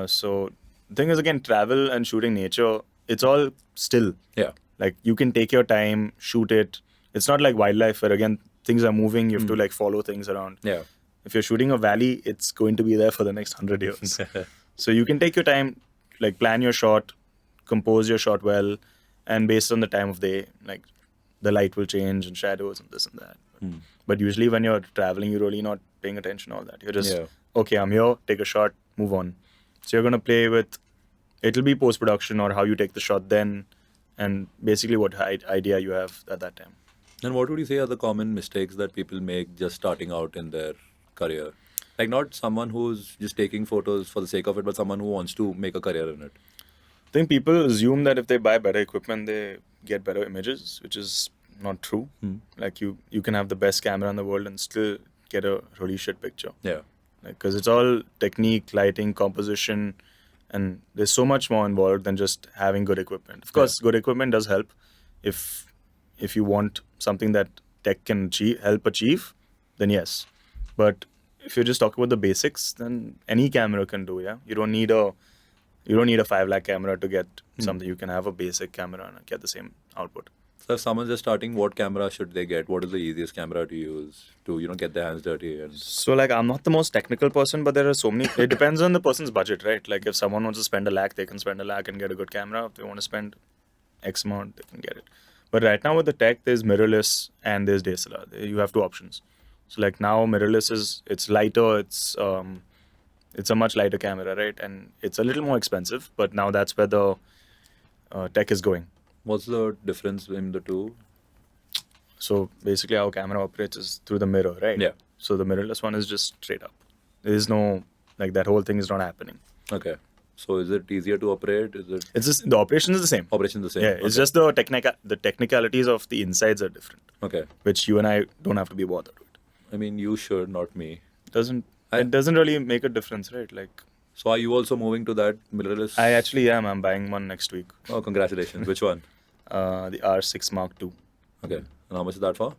So the thing is, again, travel and shooting nature, it's all still. Yeah. Like, you can take your time, shoot it. It's not like wildlife where, again, things are moving. You have to, like, follow things around. Yeah. If you're shooting a valley, it's going to be there for the next 100 years. So you can take your time, like, plan your shot, compose your shot well, and based on the time of day, like, the light will change and shadows and this and that. But usually when you're traveling, you're really not paying attention to all that. You're just, Yeah. okay, I'm here, take a shot, move on. So you're going to play with, it'll be post-production or how you take the shot then, and basically what idea you have at that time. And what would you say are the common mistakes that people make just starting out in their career? Like, not someone who's just taking photos for the sake of it, but someone who wants to make a career in it. I think people assume that if they buy better equipment, they get better images, which is not true. Like you can have the best camera in the world and still get a really shit picture. Yeah. Because it's all technique, lighting, composition, and there's so much more involved than just having good equipment. Of course, good equipment does help if you want something that tech can help achieve, then yes. But if you just talk about the basics, then any camera can do. Yeah, you don't need a 5 lakh camera to get something. You can have a basic camera and get the same output. So if someone's just starting, what camera should they get? What is the easiest camera to use to, get their hands dirty? And So like I'm not the most technical person, but there are so many. It depends on the person's budget, right? Like if someone wants to spend a lakh, they can spend a lakh and get a good camera. If they want to spend X amount, they can get it. But right now with the tech, there's mirrorless and there's DSLR. You have two options. So like now mirrorless it's lighter. It's a much lighter camera, right? And it's a little more expensive. But now that's where the tech is going. what's the difference in the two? So basically, how camera operates is through the mirror, right? Yeah. So the mirrorless one is just straight up. There is no like that whole thing is not happening. Okay. So is it easier to operate? Is it It's just the operation is the same. operation the same? Yeah, it's Okay. just the technicalities of the insides are different, Okay. which you and I don't have to be bothered with. I mean, you should, not me. It doesn't really make a difference, right? Like So are you also moving to that mirrorless? I actually am. I'm buying one next week. Oh, congratulations. Which one? The R6 Mark II. Okay. And how much is that for?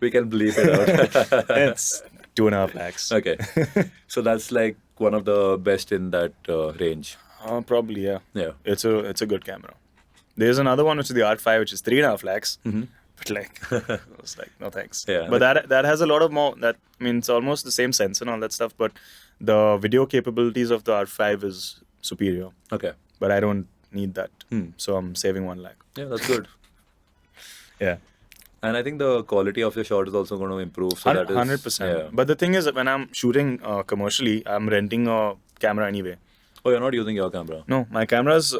We can bleep it out. It's 2.5 lakhs. Okay. So that's like one of the best in that range. Probably, yeah. Yeah. It's a good camera. There's another one which is the R5, which is 3.5 lakhs. But like, I was like, no thanks. Yeah. But that has a lot of more. It's almost the same sensor and all that stuff. But the video capabilities of the R5 is superior. Okay. But I don't need that, so I'm saving 1 lakh. Yeah, that's good. Yeah, And I think the quality of your shot is also going to improve. So that is 100%. Yeah. But the thing is, when I'm shooting commercially, I'm renting a camera anyway. Oh, you're not using your camera. No, my camera's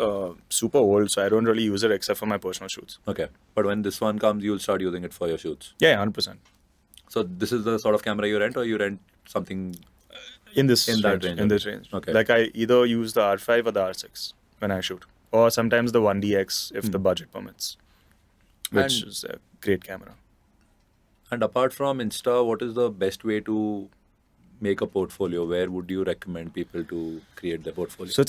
super old, so I don't really use it except for my personal shoots. Okay. But when this one comes, you'll start using it for your shoots. Yeah, 100%. So this is the sort of camera you rent, or you rent something? In this In that range, range, in this okay. range. Okay. Like I either use the R5 or the R6 when I shoot, or sometimes the 1DX if the budget permits, which And- is a great camera. And apart from Insta, what is the best way to make a portfolio? Where would you recommend people to create their portfolio? So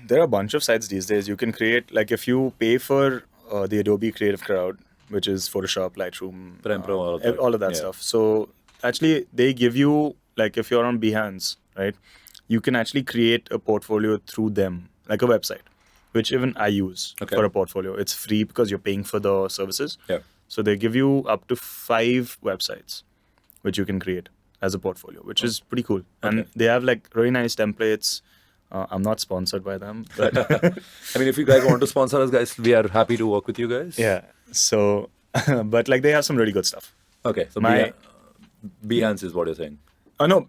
there are a bunch of sites these days. You can create, like if you pay for the Adobe Creative Cloud, which is Photoshop, Lightroom, Premiere Pro, all of that Yeah. stuff. So actually, they give you, like if you're on Behance, right, you can actually create a portfolio through them, like a website, which even I use Okay. for a portfolio. It's free because you're paying for the services. Yeah. So they give you up to 5 websites, which you can create as a portfolio, which is pretty cool. And Okay. they have like really nice templates. I'm not sponsored by them, but I mean, if you guys want to sponsor us, guys, we are happy to work with you guys. yeah. So, but like they have some really good stuff. Okay. So My- Behance is what you're saying. Oh no,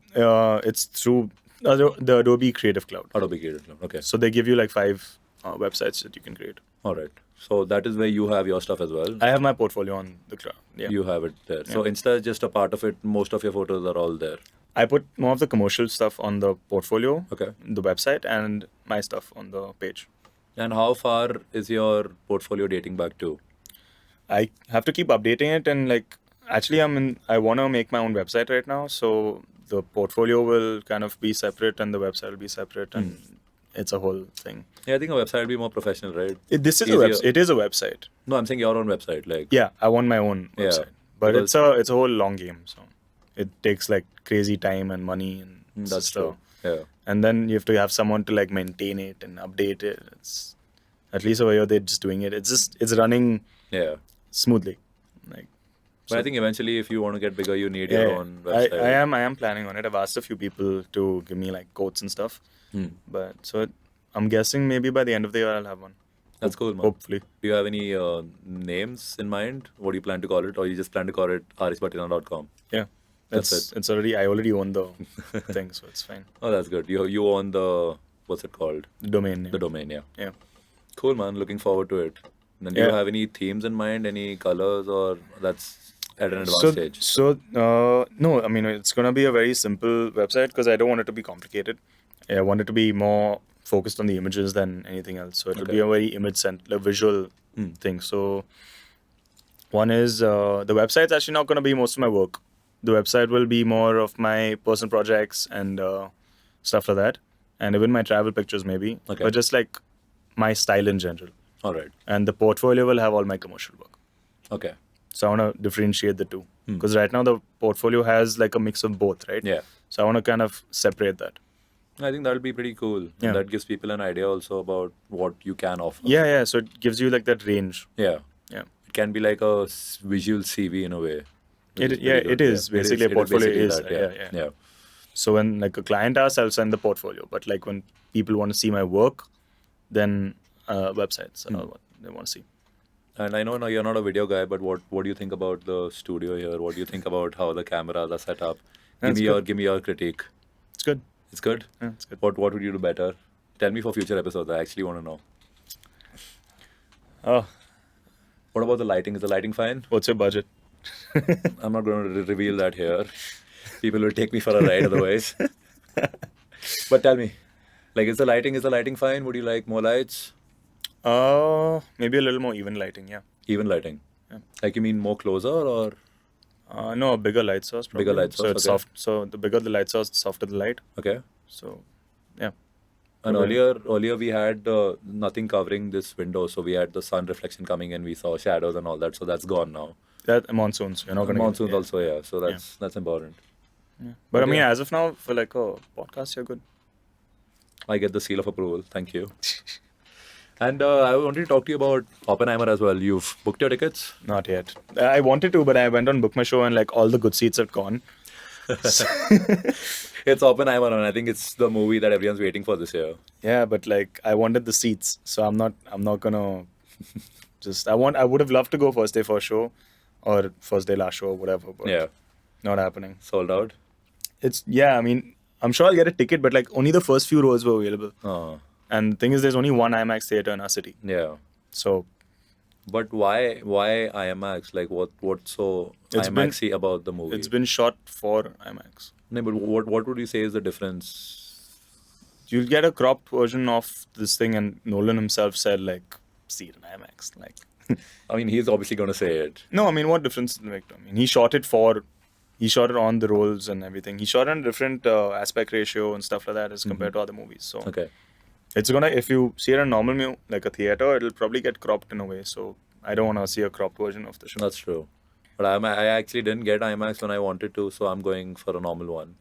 it's through the Adobe Creative Cloud. Adobe Creative Cloud. Okay. So they give you like 5 websites that you can create. All right. So that is where you have your stuff as well. I have my portfolio on the cloud. Yeah. You have it there. So Insta is just a part of it. Most of your photos are all there. I put more of the commercial stuff on the portfolio, Okay. the website, and my stuff on the page. And how far is your portfolio dating back to? I have to keep updating it, and like actually I want to make my own website right now, so the portfolio will kind of be separate and the website will be separate, and it's a whole thing. Yeah, I think a website will be more professional, right? This is Easier. it is a website. No, I'm saying your own website. Like, Yeah, I want my own Yeah, website, but because- it's a whole long game, so it takes like crazy time and money, and it's that's just a- true. Yeah. And then you have to have someone to like maintain it and update it. It's at least over here they're just doing it. It's running Yeah. smoothly, like. But I think eventually, if you want to get bigger, you need Yeah, your own website. I am planning on it. I've asked a few people to give me like quotes and stuff, but I'm guessing maybe by the end of the year I'll have one. That's cool, man. Hopefully, Do you have any names in mind? What do you plan to call it? Or you just plan to call it arishbhathena.com? yeah. That's It's already. I already own the thing, so it's fine. Oh, that's good. You own the, what's it called? The domain name. The domain, yeah. Yeah. Cool, man. Looking forward to it. Then do you Yeah. have any themes in mind, any colors, or that's at an advanced So, stage? so no, I mean it's gonna be a very simple website because I don't want it to be complicated. I want it to be more focused on the images than anything else. So it'll be a very visual thing. So one is the website's actually not gonna be most of my work. The website will be more of my personal projects and stuff like that, and even my travel pictures maybe. Okay. But just like my style in general. All right. And the portfolio will have all my commercial work. Okay. So I want to differentiate the two because right now the portfolio has like a mix of both, right? Yeah. So I want to kind of separate that. I think that'll be pretty cool. Yeah. And that gives people an idea also about what you can offer. Yeah. So it gives you like that range. Yeah. Yeah. It can be like a visual CV in a way. which is Yeah, pretty it good. is. Basically, a portfolio basically is. that, yeah. So when like a client asks, I'll send the portfolio. But like when people want to see my work, then websites what they want to see. And I know now you're not a video guy, but what do you think about the studio here? What do you think about how the cameras are set up? That's Give me your critique. It's good. It's good. Yeah, it's good. What would you do better? Tell me for future episodes. I actually want to know. Oh, What about the lighting? Is the lighting fine? what's your budget? I'm not going to reveal that here. People will take me for a ride otherwise. But tell me, like, is the lighting fine? Would you like more lights? Maybe a little more even lighting. Yeah. Even lighting. Yeah. Like you mean more closer or? No, a bigger light source. Probably. Bigger light So source, it's okay. soft. So the bigger the light source, the softer the light. Okay. So, yeah. And Okay. earlier we had nothing covering this window, so we had the sun reflection coming in. We saw shadows and all that, so that's gone now. That monsoons. You're not gonna. Monsoons yeah. also, yeah. So that's important. Yeah. But I mean, yeah. as of now, for like a podcast, you're good. I get the seal of approval. Thank you. And I wanted to talk to you about Oppenheimer as well. You've booked your tickets? Not yet. I wanted to, but I went on Book My Show and like all the good seats had gone. It's Oppenheimer, and I think it's the movie that everyone's waiting for this year. Yeah, but like I wanted the seats, so I'm not gonna just. I would have loved to go first day first show, or first day last show, or whatever. But Yeah, not happening. sold out. I mean, I'm sure I'll get a ticket, but like only the first few rows were available. Oh, And the thing is, there's only one IMAX theater in our city, yeah. so But why IMAX? Like what's so It's been- IMAXy about the movie? it's been shot for IMAX. No, but what would you say is the difference? You'll get a cropped version of this thing, and Nolan himself said like, see it in IMAX. Like, I mean, he's obviously going to say it. no, I mean, what difference does it make? I mean, he shot it on the rolls and everything. He shot it in different aspect ratio and stuff like that as compared to other movies. So Okay. it's gonna, if you see it in normal like a theater, it'll probably get cropped in a way. So I don't want to see a cropped version of the show. That's true. But I actually didn't get IMAX when I wanted to, so I'm going for a normal one.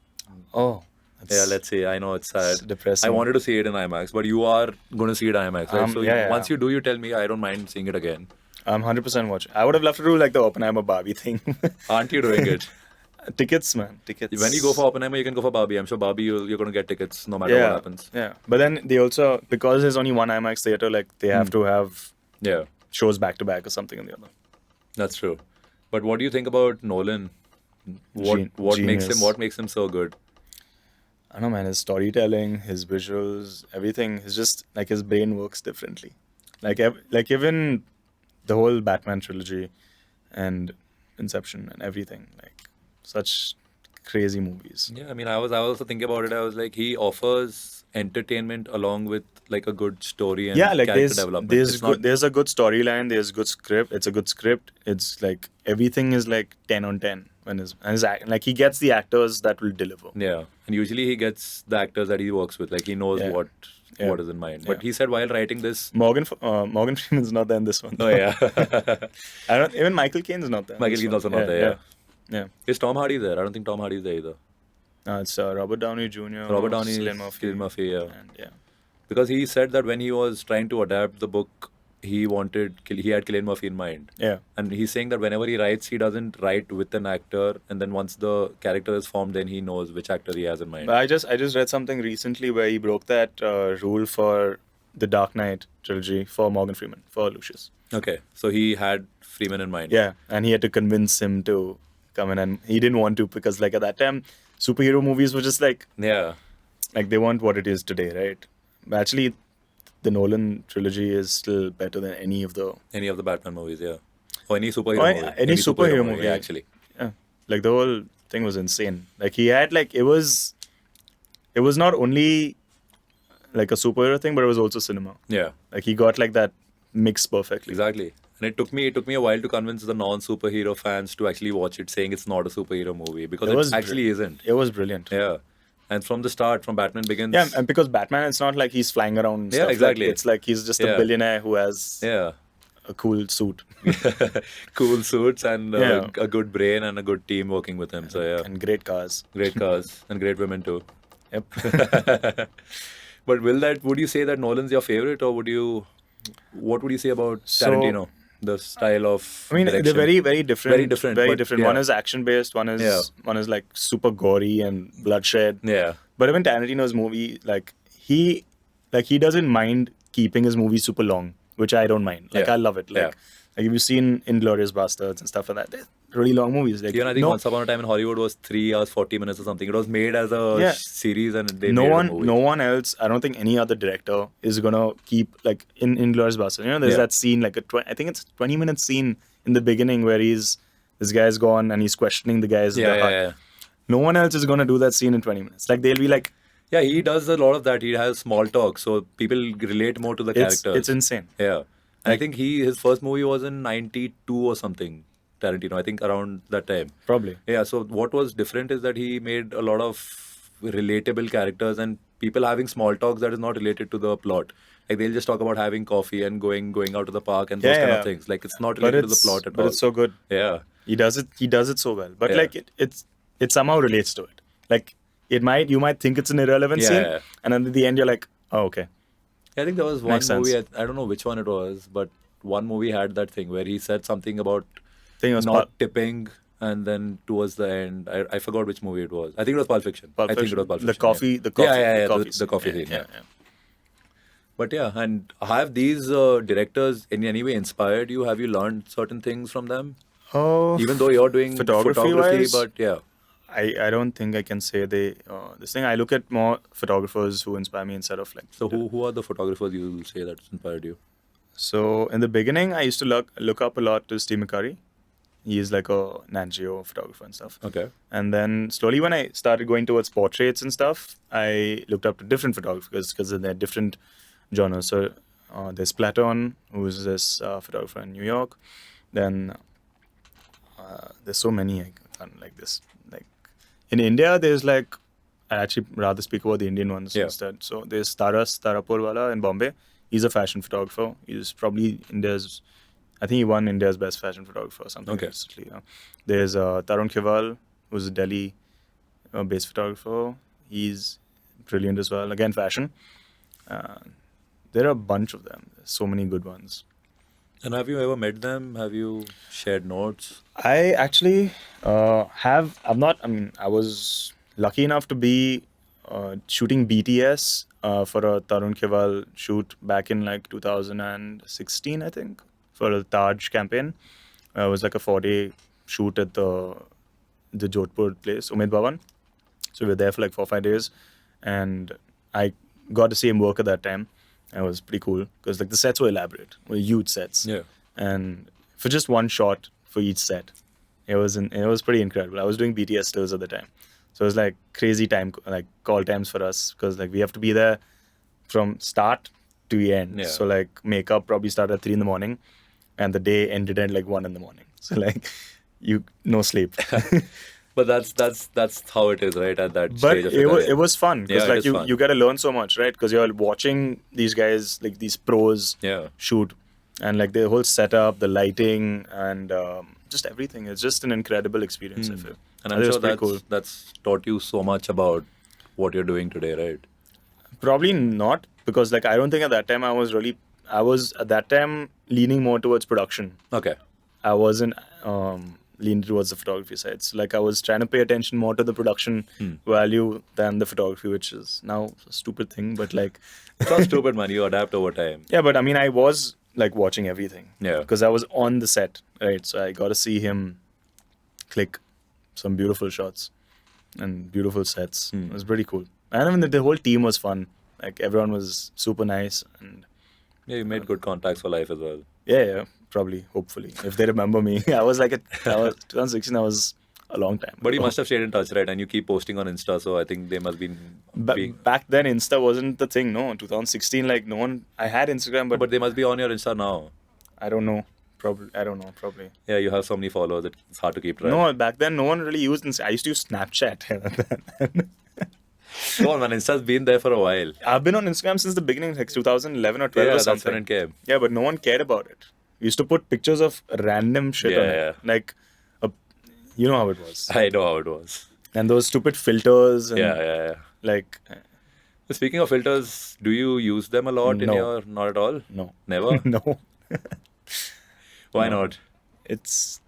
Oh, Yeah, let's see. I know it's sad. It's depressing. I wanted to see it in IMAX, but you are going to see it in IMAX, right? So yeah. once you do, you tell me. I don't mind seeing it again. I'm 100% watching. I would have loved to do like the Oppenheimer Barbie thing. Aren't you doing it? Tickets, man. Tickets. When you go for Oppenheimer, you can go for Barbie. I'm sure Barbie, you're going to get tickets no matter what happens. Yeah. But then they also, because there's only one IMAX theater, like they have to have Yeah, shows back to back or something in the other. that's true. But what do you think about Nolan? What makes him so good? I don't know, man. His storytelling, his visuals, everything. It's just like his brain works differently. Like even the whole Batman trilogy and Inception and everything. Like such crazy movies. Yeah, I mean, I was also thinking about it. I was like, he offers entertainment along with like a good story and Yeah, like character development. there's a good storyline. There's good script. It's a good script. It's like everything is like 10 on 10 when like he gets the actors that will deliver. Yeah, and usually he gets the actors that he works with. Like he knows Yeah. what is in mind. But Yeah. he said while writing this, Morgan Freeman's not there in this one. oh yeah, Even Michael Caine's not there. in Michael this Keane's one. also not there. Yeah. Is Tom Hardy there? I don't think Tom Hardy's there either. It's Robert Downey Jr. Robert Downey, Cillian Murphy. Cillian Murphy, yeah. And yeah. Because he said that when he was trying to adapt the book, he had Cillian Murphy in mind. Yeah. And he's saying that whenever he writes, he doesn't write with an actor, and then once the character is formed, then he knows which actor he has in mind. But I just read something recently where he broke that rule for the Dark Knight trilogy for Morgan Freeman, for Lucius. Okay, so he had Freeman in mind. Yeah, and he had to convince him to come in, and he didn't want to because like at that time, superhero movies were just like Yeah. they weren't what it is today, right? But actually, the Nolan trilogy is still better than any of the Batman movies, yeah. Or any superhero movie. any superhero movie. yeah, actually. Yeah, like the whole thing was insane. Like he had like it was not only like a superhero thing, but it was also cinema. Yeah, Like he got like that mix perfectly. exactly. And it took me a while to convince the non-superhero fans to actually watch it, saying it's not a superhero movie because It was it actually isn't. It was brilliant. Yeah. And from the start, from Batman Begins. Yeah, and because Batman, it's not like he's flying around. And Yeah, stuff. exactly. Like, it's like he's just a Yeah. billionaire who has Yeah. a cool suit Cool suits and Yeah. a good brain and a good team working with him. So yeah, and great cars. great cars and great women too. Yep. But would you say that Nolan's your favorite, or what would you say about So, Tarantino? The style of I mean, they're direction. very, very different. Very different, Very but different. yeah. One is action based. Yeah. One is like super gory and bloodshed. Yeah. But even Tarantino's movie, he doesn't mind keeping his movies super long, which I don't mind. Like Yeah. I love it. Like if you've seen Inglourious Bastards and stuff like that, they're really long movies. Like Even I think Once Upon a Time in Hollywood was 3 hours 40 minutes or something. It was made as a Yeah. series and they made a movie. no one else. I don't think any other director is gonna keep like in Inglourious Bastards. You know, there's Yeah. that scene like I think it's a 20-minute scene in the beginning where this guy's gone and he's questioning the guys in the hut. Yeah. No one else is gonna do that scene in 20 minutes. Like they'll be like, Yeah, he does a lot of that. He has small talk, so people relate more to the characters. it's insane. Yeah. And I think his first movie was in 92 or something, Tarantino. I think around that time. Probably. Yeah, so what was different is that he made a lot of relatable characters and people having small talks that is not related to the plot. Like they'll just talk about having coffee and going out to the park and those kind of things. Like it's not related to the plot at all. But it's so good. Yeah. He does it so well. But Yeah. like it somehow relates to it. Like you might think it's an irrelevant scene, and then at the end you're like, oh, okay. I think there was one Makes sense. movie, I don't know which one it was, but one movie had that thing where he said something about Thing was not tipping, and then towards the end, I forgot which movie it was. I think it was Pulp Fiction. I think it was Pulp Fiction. The coffee. Yeah. The coffee. Yeah, The coffee. the coffee scene. Yeah. But yeah, and have these directors in any way inspired you? Have you learned certain things from them? Oh, Even though you're doing photography-wise? but yeah. I don't think I can say this thing. I look at more photographers who inspire me instead of like. So who are the photographers you will say that inspired you? So in the beginning, I used to look up a lot to Steve McCurry. He is like a Nat Geo photographer and stuff. Okay. And then slowly, when I started going towards portraits and stuff, I looked up to different photographers because they're different genres. So there's Platon, who's this photographer in New York. Then there's so many I can't like this. Like in India, there's like I actually rather speak about the Indian ones instead. So there's Taras Tarapurwala in Bombay. He's a fashion photographer. He's probably I think he won India's best fashion photographer or something recently. There's Tarun Khiwal, who's a Delhi-based photographer. He's brilliant as well. Again, fashion. There are a bunch of them. There's so many good ones. And have you ever met them? Have you shared notes? I actually have. I was lucky enough to be shooting BTS for a Tarun Khiwal shoot back in like 2016, I think, for a Taj campaign. It was like a 4-day shoot at the Jodhpur place, Umid Bhavan. So we were there for like 4 or 5 days, and I got to see him work at that time. It was pretty cool because like the sets were elaborate, were huge sets. Yeah. And for just one shot for each set, it was pretty incredible. I was doing BTS stills at the time, so it was like crazy time, like call times for us because like we have to be there from start to the end. Yeah. So like makeup probably started at 3 a.m, and the day ended at like 1 a.m. So like no sleep. But that's how it is, right? At that But stage of your career. it was fun because Yeah, it like is fun. you get to learn so much, right? Because you're watching these guys, like these pros, Yeah. shoot, and like the whole setup, the lighting, and just everything. It's just an incredible experience. I feel, And I I'm think sure it's pretty that's taught you so much about what you're doing today, right? Probably not, because like I don't think at that time I was at that time leaning more towards production. Okay. I wasn't leaning towards the photography side. So like I was trying to pay attention more to the production value than the photography, which is now a stupid thing. But like, It's not stupid, man. You adapt over time. yeah, but I mean, I was like watching everything. Yeah. Because I was on the set, right? So I got to see him click some beautiful shots and beautiful sets. It was pretty cool. And I mean, the whole team was fun. Like everyone was super nice, and Yeah, you made good contacts for life as well. yeah, probably, hopefully, if they remember me. I was 2016. I was a long time. But you ago. must have stayed in touch, right? And you keep posting on Insta, so I think they must be being. Back then, Insta wasn't the thing. No, 2016, like no one. I had Instagram, but But they must be on your Insta now. I don't know. Probably. Yeah, you have so many followers, it's hard to keep track. No, back then no one really used Insta. I used to use Snapchat. Come on, man. Insta's been there for a while. I've been on Instagram since the beginning, like 2011 or 12 Yeah, or that's something. when it came. Yeah, but no one cared about it. We used to put pictures of random shit on Yeah. it. Like, you know how it was. I know how it was. And those stupid filters. And Yeah. Like, Speaking of filters, do you use them a lot in No. your? Not at all. no. Never. No. Why No. not? It's,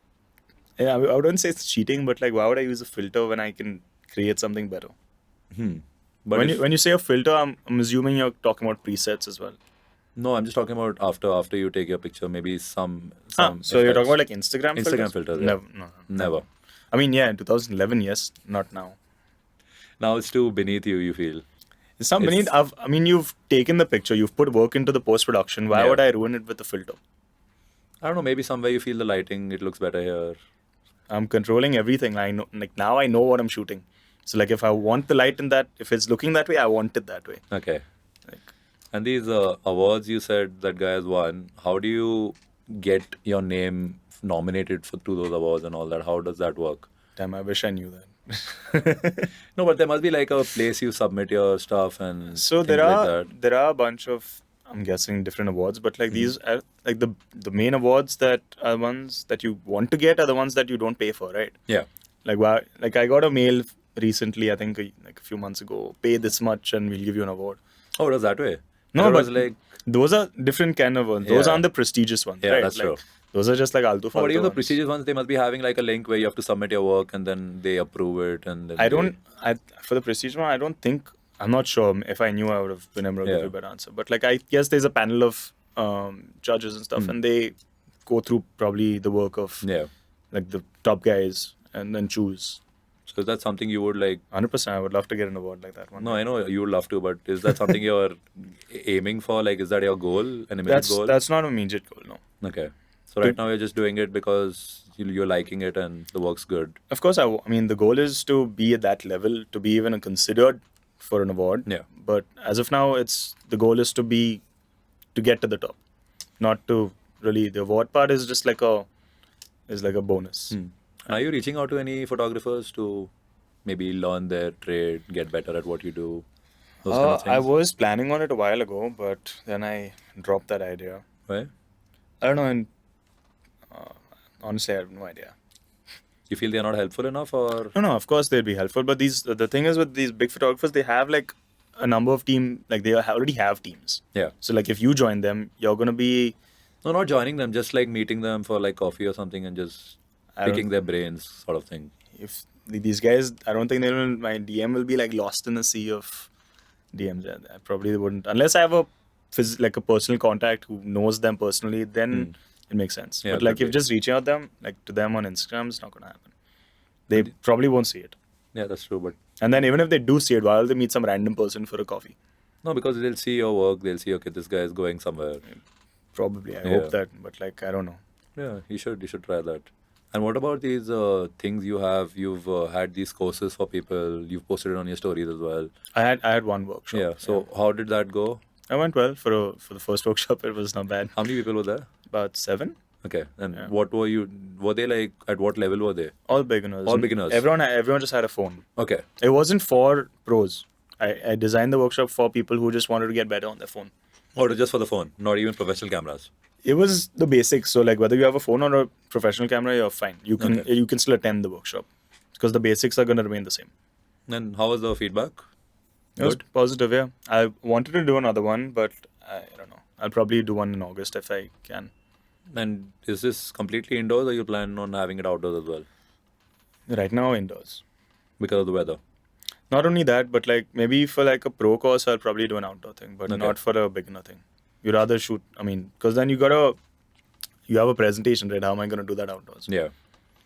yeah, I wouldn't say it's cheating, but like, why would I use a filter when I can create something better? But When if, you say a filter, I'm assuming you're talking about presets as well. no, I'm just talking about after you take your picture, maybe some So you're talking effects. about like Instagram filters? Instagram filters, yeah. Never, no, Never. I mean, yeah, in 2011, yes, not now. Now it's too beneath you. You feel. It's not It's- beneath. I mean, you've taken the picture, you've put work into the post production. Why Yeah. would I ruin it with a filter? I don't know. Maybe somewhere you feel the lighting. It looks better here. I'm controlling everything. I know, like now I know what I'm shooting. So like, if I want the light in that, if it's looking that way, I want it that way. Okay. Like, And these awards you said that guy has won. How do you get your name nominated to those awards and all that? How does that work? damn, I wish I knew that. No, but there must be like a place you submit your stuff and So things like that. there are a bunch of, I'm guessing, different awards, but like Hmm. these are like the main awards that are ones that you want to get are the ones that you don't pay for, right? Yeah. Like why? Like I got a mail recently, I think like a few months ago. Pay this much and we'll give you an award. Oh, it was that way. No, It but was like. those are different kind of ones. Those Yeah. aren't the prestigious ones, Yeah, right? that's like, true. Those are just like altu Oh, but faltu even the ones. prestigious ones, they must be having like a link where you have to submit your work and then they approve it and then I don't. I for the prestige one, I don't think. I'm not sure. If I knew, I would have been able to give Yeah. you a better answer. But like, I guess there's a panel of judges and stuff, and they go through probably the work of Yeah. like the top guys and then choose. So is that something you would like? 100%. I would love to get an award like that one. No, I know you would love to, but is that something you're aiming for? Like, is that your goal, an immediate goal? That's not an immediate goal. No. Okay. So right now you're just doing it because you're liking it and the work's good. Of course, I mean, the goal is to be at that level, to be even considered for an award. Yeah. But as of now, the goal is to get to the top, not to really. The award part is just like a bonus. Are you reaching out to any photographers to maybe learn their trade, get better at what you do? Those kind of things? I was planning on it a while ago, but then I dropped that idea. Why? I don't know. And honestly, I have no idea. You feel they're not helpful enough, or No, of course they'd be helpful, but the thing is with these big photographers, they have like a number of team, like they already have teams. yeah? So like if you join them, you're gonna be. No, not joining them, just like meeting them for like coffee or something and just I don't- picking their brains, sort of thing. If these guys, I don't think my DM will be like lost in a sea of DMs. I probably wouldn't, unless I have like a personal contact who knows them personally. Then it makes sense. Yeah, But like could if be. just reaching out to them on Instagram, it's not gonna happen. They probably won't see it. Yeah, that's true. But And then even if they do see it, why will they meet some random person for a coffee? no, because they'll see your work, they'll see, okay, this guy is going somewhere. Probably. I Yeah. hope that, but like I don't know. Yeah, you should try that. And what about these things you have? You've had these courses for people. You've posted it on your stories as well. I had one workshop. Yeah. So how did that go? I went well for the first workshop. It was not bad. How many people were there? About 7. Okay. And Yeah. what were you? Were they like at what level were they? All beginners. All beginners. Everyone just had a phone. Okay. It wasn't for pros. I designed the workshop for people who just wanted to get better on their phone. Or just for the phone, not even professional cameras. It was the basics. So like whether you have a phone or a professional camera, you're fine. You can Okay. you can still attend the workshop because the basics are going to remain the same. And how was the feedback? It was positive, yeah. I wanted to do another one, but I don't know. I'll probably do one in August if I can. And is this completely indoors, or you plan on having it outdoors as well Right now, indoors. because of the weather? Not only that, but like maybe for like a pro course, I'll probably do an outdoor thing, but Okay. not for a beginner thing. You'd rather shoot. I mean, because then you have a presentation, right? How am I going to do that outdoors? Yeah.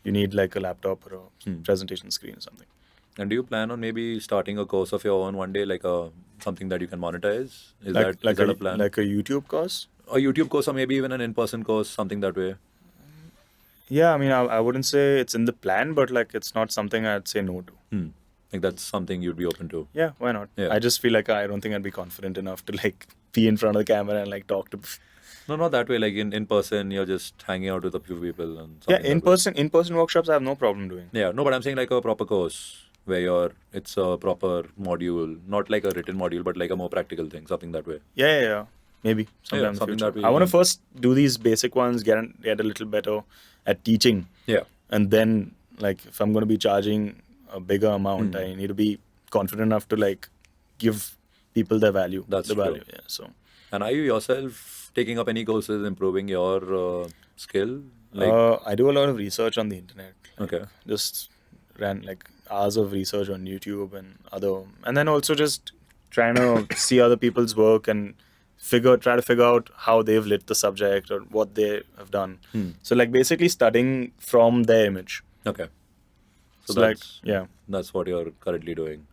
You need like a laptop or a presentation screen or something. And do you plan on maybe starting a course of your own one day, like something that you can monetize? Is Like that a plan? like a YouTube course. A YouTube course, or maybe even an in-person course, something that way. Yeah, I mean, I wouldn't say it's in the plan, but like it's not something I'd say no to. Like that's something you'd be open to. Yeah, why not? Yeah. I just feel like I don't think I'd be confident enough to like be in front of the camera and like talk to. No, not that way. Like in person, you're just hanging out with a few people and Yeah, something that way. in person workshops, I have no problem doing. Yeah, no, but I'm saying like a proper course where it's a proper module, not like a written module, but like a more practical thing, something that way. Yeah. Maybe sometime in the something future. that we I want to can- first do these basic ones, get a little better at teaching, Yeah. and then like if I'm going to be charging a bigger amount, I need to be confident enough to like give people their value. That's the true. value. Yeah. So And are you yourself taking up any courses, improving your skill? Like, I do a lot of research on the internet. okay. Just ran like hours of research on YouTube and then also just trying to see other people's work and try to figure out how they've lit the subject or what they have done. So like basically studying from their image. Okay. So So like that's what you're currently doing.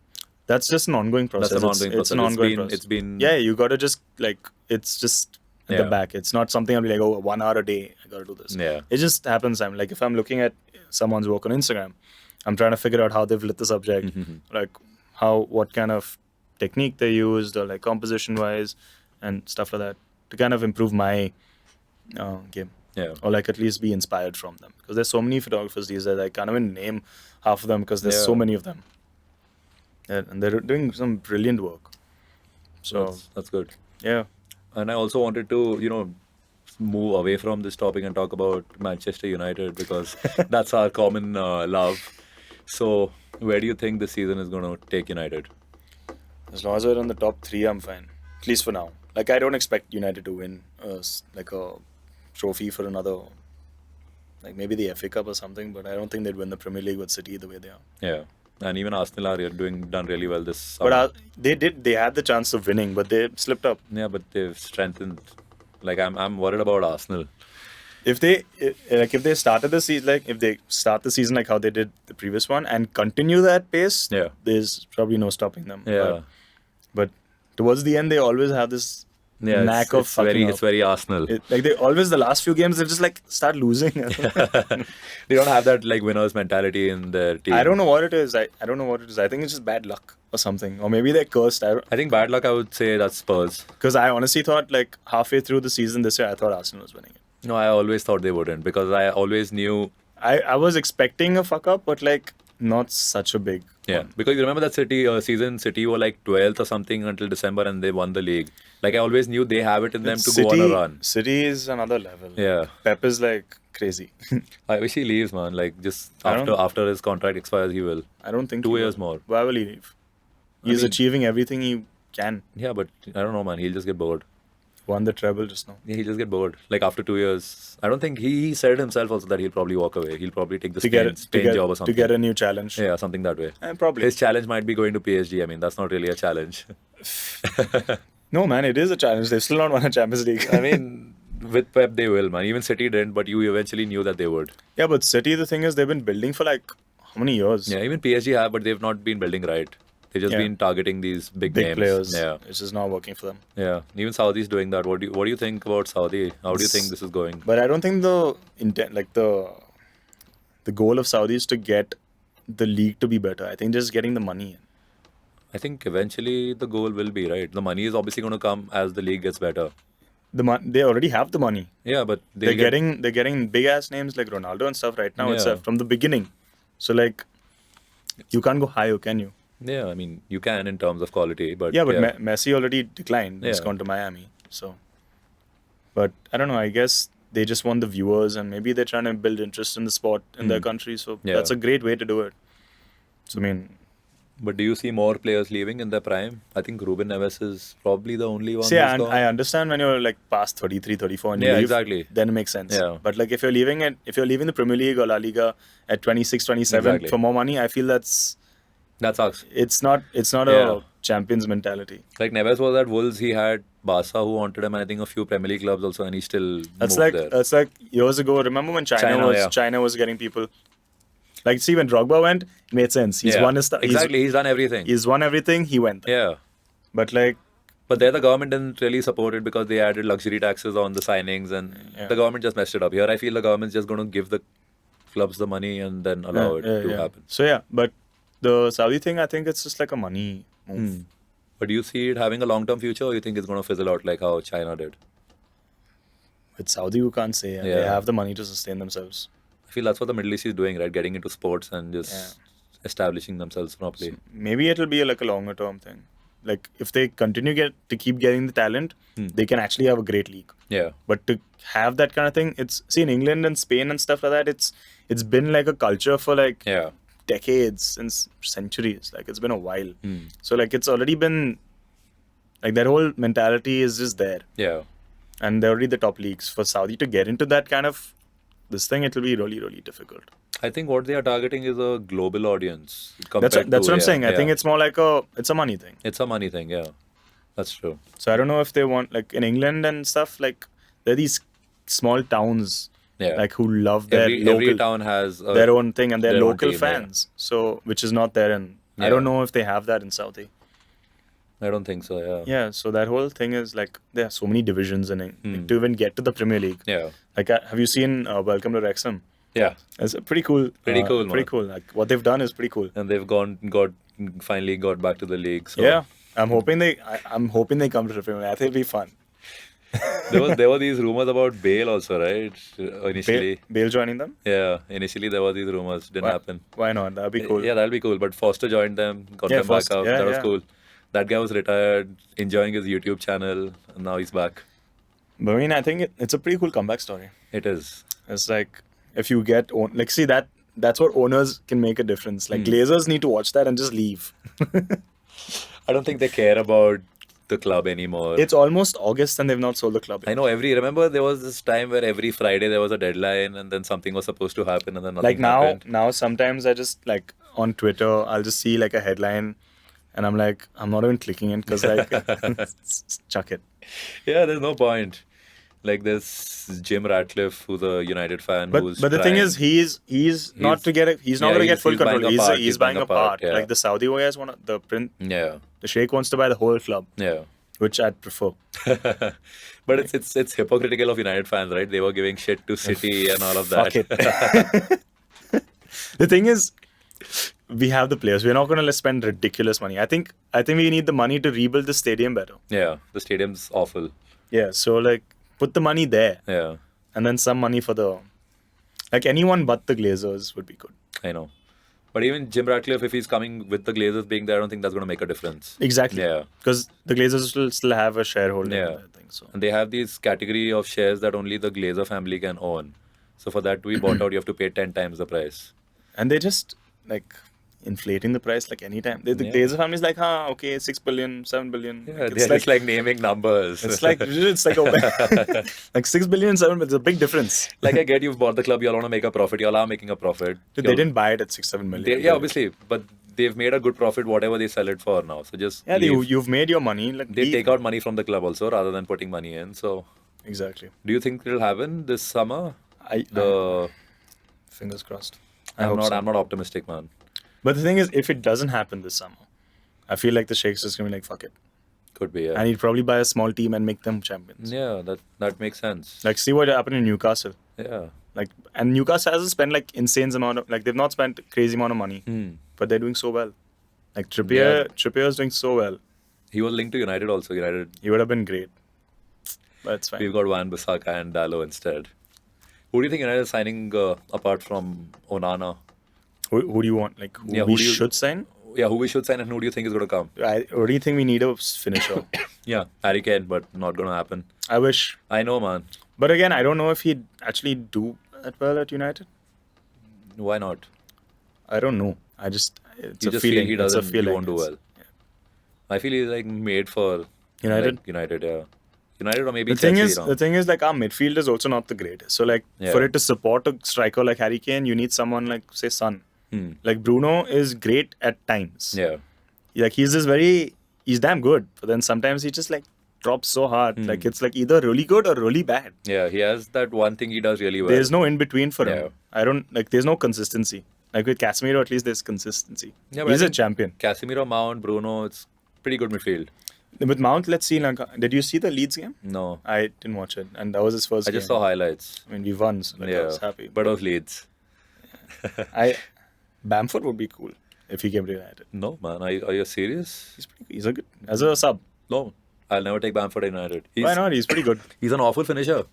that's just an ongoing process. That's an ongoing It's an process. ongoing process. It's been Yeah, you gotta just like it's just at the back. It's not something I'll be like, oh, 1 hour a day I gotta do this. Yeah. It just happens. I'm like if I'm looking at someone's work on Instagram, I'm trying to figure out how they've lit the subject, like what kind of technique they used or like composition wise and stuff like that to kind of improve my game. Yeah. Or like at least be inspired from them because there's so many photographers these days I can't even name half of them because there's so many of them. And they're doing some brilliant work. So that's good. Yeah. And I also wanted to, move away from this topic and talk about Manchester United because that's our common love. So, where do you think this season is going to take United? As long as we're in the top 3, I'm fine. At least for now. Like, I don't expect United to win like a trophy for another, like maybe the FA Cup or something, but I don't think they'd win the Premier League with City the way they are. Yeah. And even Arsenal are done really well this summer. But they had the chance of winning, but they slipped up. Yeah, but they've strengthened. Like I'm worried about Arsenal. If they started the season like if they start the season like how they did the previous one and continue that pace, there's probably no stopping them. Yeah. But towards the end, they always have this knack of fucking up. It's very Arsenal. Like they always the last few games they just like start losing. They don't have that like winners mentality in their team. I don't know what it is. I don't know what it is. I think it's just bad luck or something, or maybe they're cursed. I think bad luck. I would say that's Spurs. Because I honestly thought like halfway through the season this year, I thought Arsenal was winning it. No, I always thought they wouldn't because I always knew. I was expecting a fuck up, but like not such a big one. Because you remember that City were like 12th or something until December and they won the league. Like I always knew they have it in them to go on a run. City is another level. Yeah. Pep is like crazy. I wish he leaves, man. Like just after his contract expires, he will. I don't think 2 years more. Why will he leave? He's achieving everything he can. Yeah, but I don't know, man. He'll just get bored. Won the treble just now. Yeah, he'll just get bored. Like after 2 years. I don't think he said it himself also that he'll probably walk away. He'll probably take the Spain job or something. To get a new challenge. Yeah, something that way. Probably. His challenge might be going to PSG. I mean, that's not really a challenge. No, man, it is a challenge. They've still not won a Champions League. I mean, with Pep, they will, man. Even City didn't, but you eventually knew that they would. Yeah, but City, the thing is, they've been building for like how many years? Yeah, even PSG have, but they've not been building right. They've just been targeting these big names. Players. Yeah, it's just not working for them. Yeah, even Saudi's doing that. What do you think about Saudi? How do you think this is going? But I don't think the intent, like the goal of Saudi is to get the league to be better. I think just getting the money in. I think eventually the goal will be right. The money is obviously going to come as the league gets better. They already have the money. Yeah, but they're getting big ass names like Ronaldo and stuff right now. It's from the beginning. So like, you can't go higher, can you? Yeah, I mean you can in terms of quality, but Messi already declined. He's gone to Miami. So, but I don't know. I guess they just want the viewers, and maybe they're trying to build interest in the sport in their country. So that's a great way to do it. So I mean. But do you see more players leaving in their prime? I think Ruben Neves is probably the only one. See, I understand when you're like past 33, 34 and you leave, exactly. Then it makes sense. Yeah. But like if you're leaving the Premier League or La Liga at 26, 27 for more money, I feel that sucks. It's not a champions mentality. Like Neves was at Wolves, he had Barca who wanted him, and I think a few Premier League clubs also, and he still moved there. That's like years ago. Remember when China was getting people? Like, see, when Drogba went, it made sense. He's won his exactly. He's done everything. He's won everything. He went there. Yeah. But there the government didn't really support it because they added luxury taxes on the signings, and the government just messed it up. Here, I feel the government's just going to give the clubs the money and then allow it to happen. So but the Saudi thing, I think it's just like a money move. But do you see it having a long-term future, or you think it's going to fizzle out like how China did? With Saudi, you can't say. They have the money to sustain themselves. I feel that's what the Middle East is doing, right? Getting into sports and just establishing themselves properly. So maybe it'll be like a longer term thing. Like if they continue to keep getting the talent, they can actually have a great league. Yeah. But to have that kind of thing, in England and Spain and stuff like that, it's been like a culture for like decades, since centuries. Like, it's been a while. So, like, it's already been, like, that whole mentality is just there. Yeah. And they're already the top leagues. For Saudi to get into that kind of this thing, it will be really, really difficult. I think what they are targeting is a global audience. That's what I'm saying. I think it's more like it's a money thing. It's a money thing, yeah. That's true. So I don't know if they want, like, in England and stuff, like, there are these small towns, like, who love their every town has their own thing and their their own local team, fans. So, which is not there in. I Yeah. don't know if they have that in Saudi. I don't think so, yeah. Yeah, so that whole thing is like there are so many divisions in it like, to even get to the Premier League. Yeah. Like, have you seen Welcome to Wrexham? Yeah. It's pretty cool. Pretty cool, Pretty man. cool. Like, what they've done is pretty cool. And they've finally got back to the league. So Yeah, I'm hoping they come to the Premier League. I think it'll be fun. there were these rumors about Bale also, right? Initially. Bale joining them? Yeah, initially there were these rumors. Didn't happen. Why not? That'd be cool. Yeah, that'll be cool. But Foster joined them, got Yeah, them Foster, back up. yeah, That was yeah. cool. That guy was retired, enjoying his YouTube channel, and now he's back. But I mean, I think it's a pretty cool comeback story. It is. It's like, if you get like, see, that's what owners can make a difference. Like, Glazers need to watch that and just leave. I don't think they care about the club anymore. It's almost August and they've not sold the club yet. I know remember there was this time where every Friday there was a deadline and then something was supposed to happen and then nothing Like, happened. now sometimes I just, like, on Twitter, I'll just see like a headline and I'm like, I'm not even clicking it because, like, chuck it. Yeah, there's no point. Like, there's Jim Ratcliffe, who's a United fan. But who's the thing trying- is, he's not to get he's not yeah, going to get he's- full he's buying control. a part, He's buying a part. yeah. Like, the Saudi guys Yeah, the Sheikh wants to buy the whole club, yeah. which I'd prefer. But it's hypocritical of United fans, right? They were giving shit to City and all of that. Fuck it. The thing is, we have the players. We're not going to spend ridiculous money. I think we need the money to rebuild the stadium better. Yeah, the stadium's awful. Yeah, so, like, put the money there. Yeah, And then some money for like, anyone but the Glazers would be good. I know. But even Jim Ratcliffe, if he's coming with the Glazers being there, I don't think that's going to make a difference. Exactly. Yeah. Because the Glazers will still have a shareholding in Yeah. that thing. So. And they have these category of shares that only the Glazer family can own. So for that to be bought out, you have to pay 10 times the price. And they just, like, inflating the price, like, anytime. The Yeah. Glazer family's like, okay, 6 billion, 7 billion. Yeah, Like, they're just like naming numbers. it's like like 6 billion, 7 billion. It's a big difference. Like, I get you've bought the club, you all want to make a profit, you all are making a profit. Dude, they didn't buy it at 6, 7 million. Yeah, obviously, but they've made a good profit whatever they sell it for now. So just Yeah, leave. you've made your money. Like, They take out money from the club also rather than putting money in. So Exactly. do you think it'll happen this summer? I fingers crossed. I'm not optimistic, man. But the thing is, if it doesn't happen this summer, I feel like the Sheikh's just going to be like, fuck it. Could be, yeah. And he'd probably buy a small team and make them champions. Yeah, that makes sense. Like, see what happened in Newcastle. Yeah. Like, and Newcastle hasn't spent, like, insane amount of, like, they've not spent crazy amount of money, but they're doing so well. Like, Trippier's doing so well. He was linked to United also. United. He would have been great. But it's fine. We've got Wan Bissaka and Dalot instead. Who do you think United is signing apart from Onana? Who do you want? Like, who Yeah, we who do you- should sign? Yeah, who we should sign and who do you think is going to come? Or do you think we need a finisher? Yeah, Harry Kane, but not going to happen. I wish. I know, man. But again, I don't know if he'd actually do that well at United. Why not? I don't know. It's You a just feeling. feel he It's a doesn't. He feeling. won't do It's- well. I feel he's like made for United? Like, United, yeah. United or maybe The thing Chelsea, is, like, our midfield is also not the greatest. So, like, Yeah. for it to support a striker like Harry Kane, you need someone like, say, Son. Hmm. Like, Bruno is great at times. Yeah. Like, he's damn good. But then sometimes he just, like, drops so hard. Like, it's like either really good or really bad. Yeah, he has that one thing he does really well. There's no in between for Yeah. him. There's no consistency. Like, with Casemiro, at least there's consistency. Yeah, but He's I a think champion. Casemiro, Mount, Bruno, it's pretty good midfield. With Mount, let's see. Like, did you see the Leeds game? No, I didn't watch it. And that was his first I game. just saw highlights. I mean, we won, so like, I Yeah, was happy. but of Leeds. Bamford would be cool if he came to United. No, man, are you serious? He's a good as a sub. No, I'll never take Bamford in United. Why not? He's pretty good. He's an awful finisher.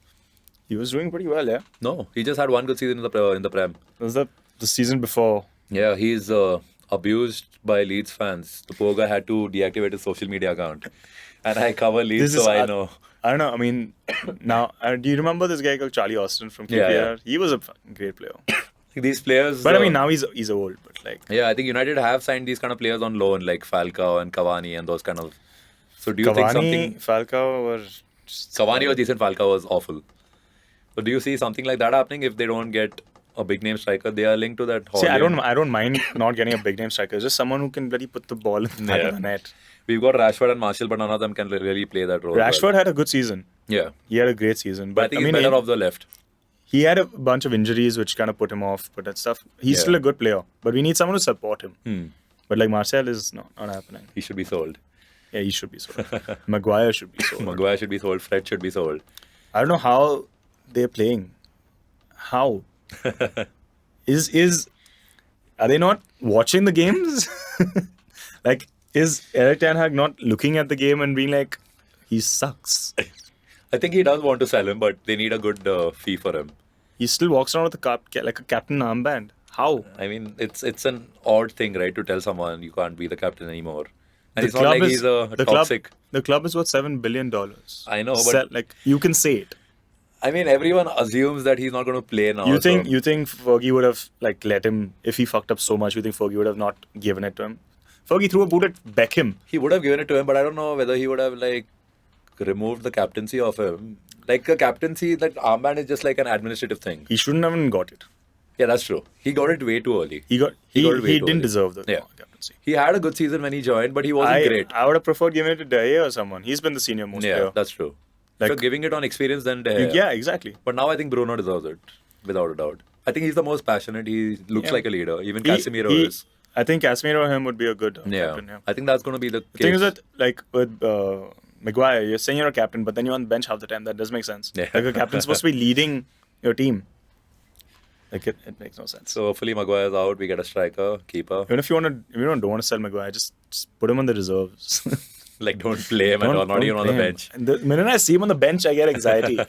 He was doing pretty well, yeah. No, he just had one good season in the Prem. That was the season before. Yeah, he's abused by Leeds fans. The poor guy had to deactivate his social media account. And I cover Leeds, so I know. I don't know. I mean, now, do you remember this guy called Charlie Austin from KPR? Yeah, yeah. He was a fucking great player. These players. But I mean, now he's old. But like, Yeah, I think United have signed these kind of players on loan, like Falcao and Cavani and those kind of. So do you think something? Falcao, or Cavani was decent. Falcao was awful. So do you see something like that happening if they don't get a big name striker? They are linked to that. See, I Holland. don't mind not getting a big name striker. Just someone who can really put the ball in the back of the net. We've got Rashford and Martial, but none of them can really play that role. Rashford had a good season. Yeah. He had a great season. But I think he's better off the left. He had a bunch of injuries which kind of put him off, but that stuff. He's still a good player. But we need someone to support him. But like Martial is not happening. He should be sold. Yeah, he should be sold. Maguire should be sold. Maguire should be sold. Fred should be sold. I don't know how they're playing. How? Are they not watching the games? Like, is Erik Ten Hag not looking at the game and being like, he sucks? I think he does want to sell him, but they need a good fee for him. He still walks around with like a captain armband. How? I mean, it's an odd thing, right, to tell someone you can't be the captain anymore. And it's not like he's a toxic. The club is worth $7 billion. I know, but like, you can say it. I mean, everyone assumes that he's not going to play now. You think Fergie would have like let him, if he fucked up so much? You think Fergie would have not given it to him? Fergie threw a boot at Beckham. He would have given it to him, but I don't know whether he would have like removed the captaincy of him. Like a captaincy, that armband is just like an administrative thing. He shouldn't have even got it. Yeah, that's true. He got it way too early. He didn't deserve the captaincy. He had a good season when he joined, but he wasn't great. I would have preferred giving it to De Gea or someone. He's been the senior most player. Yeah, that's true. Like, so giving it on experience, then De Gea. Yeah, exactly. But now I think Bruno deserves it, without a doubt. I think he's the most passionate. He looks like a leader. Even Casemiro is. I think Casemiro or him would be a good captain. Yeah. I think that's going to be the case. The thing is that, like, with Maguire, you're saying you're a captain, but then you're on the bench half the time. That does make sense. Yeah. Like, a captain's supposed to be leading your team. Like, it makes no sense. So, hopefully Maguire's out. We get a striker, keeper. Even if you don't want to sell Maguire, just put him on the reserves. Like, don't play him at all, not even on the bench. And the minute I see him on the bench, I get anxiety.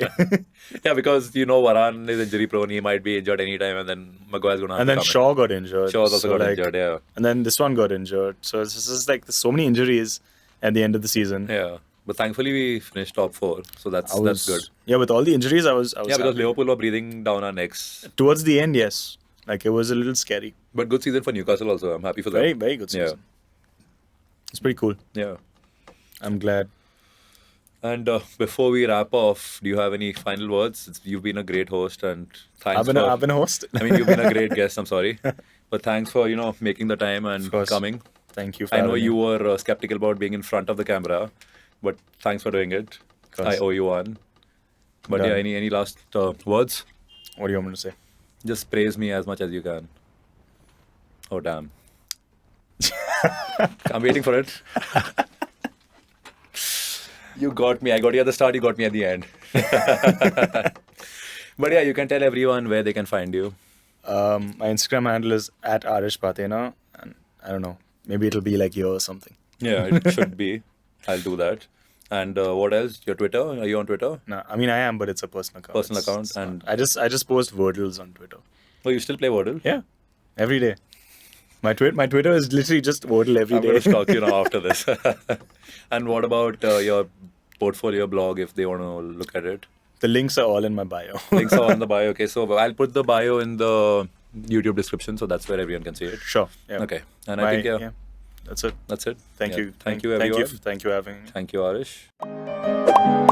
Yeah, because, Varane is injury prone. He might be injured anytime, and then Maguire's going to have and to then Shaw got injured. Shaw's also got injured, yeah. And then this one got injured. So it's just like there's so many injuries at the end of the season. Yeah. But thankfully, we finished top 4. So that's good. Yeah, with all the injuries, I was yeah, because Liverpool were breathing down our necks. Towards the end, yes. Like, it was a little scary. But good season for Newcastle also. I'm happy for that. Very, very good season. Yeah. It's pretty cool. Yeah. I'm glad. And before we wrap off, do you have any final words? You've been a great host, and thanks. I've been a host. I mean, you've been a great guest. I'm sorry, but thanks for making the time and coming. Thank you. For I know you were skeptical about being in front of the camera, but thanks for doing it. I owe you one. But yeah, any last words? What do you want me to say? Just praise me as much as you can. Oh damn! I'm waiting for it. You got me. I got you at the start, you got me at the end. But yeah, you can tell everyone where they can find you. My Instagram handle is @Aarish Bhathena. And I don't know, maybe it'll be like you or something. Yeah, it should be. I'll do that. And what else? Your Twitter? Are you on Twitter? No, I mean I am, but it's a personal account. Personal account. And I just post Wordles on Twitter. Oh, you still play Wordle? Yeah, every day. My Twitter is literally just Wordle every day. I'm going to stalk you now after this. And what about your portfolio blog if they want to look at it? The links are all in my bio. Links are on the bio. Okay, so I'll put the bio in the YouTube description, so that's where everyone can see it. Sure. Yeah. Okay. And I think, that's it. That's it. Thank you. Thank you, everyone. Thank you for having me. Thank you, Aarish.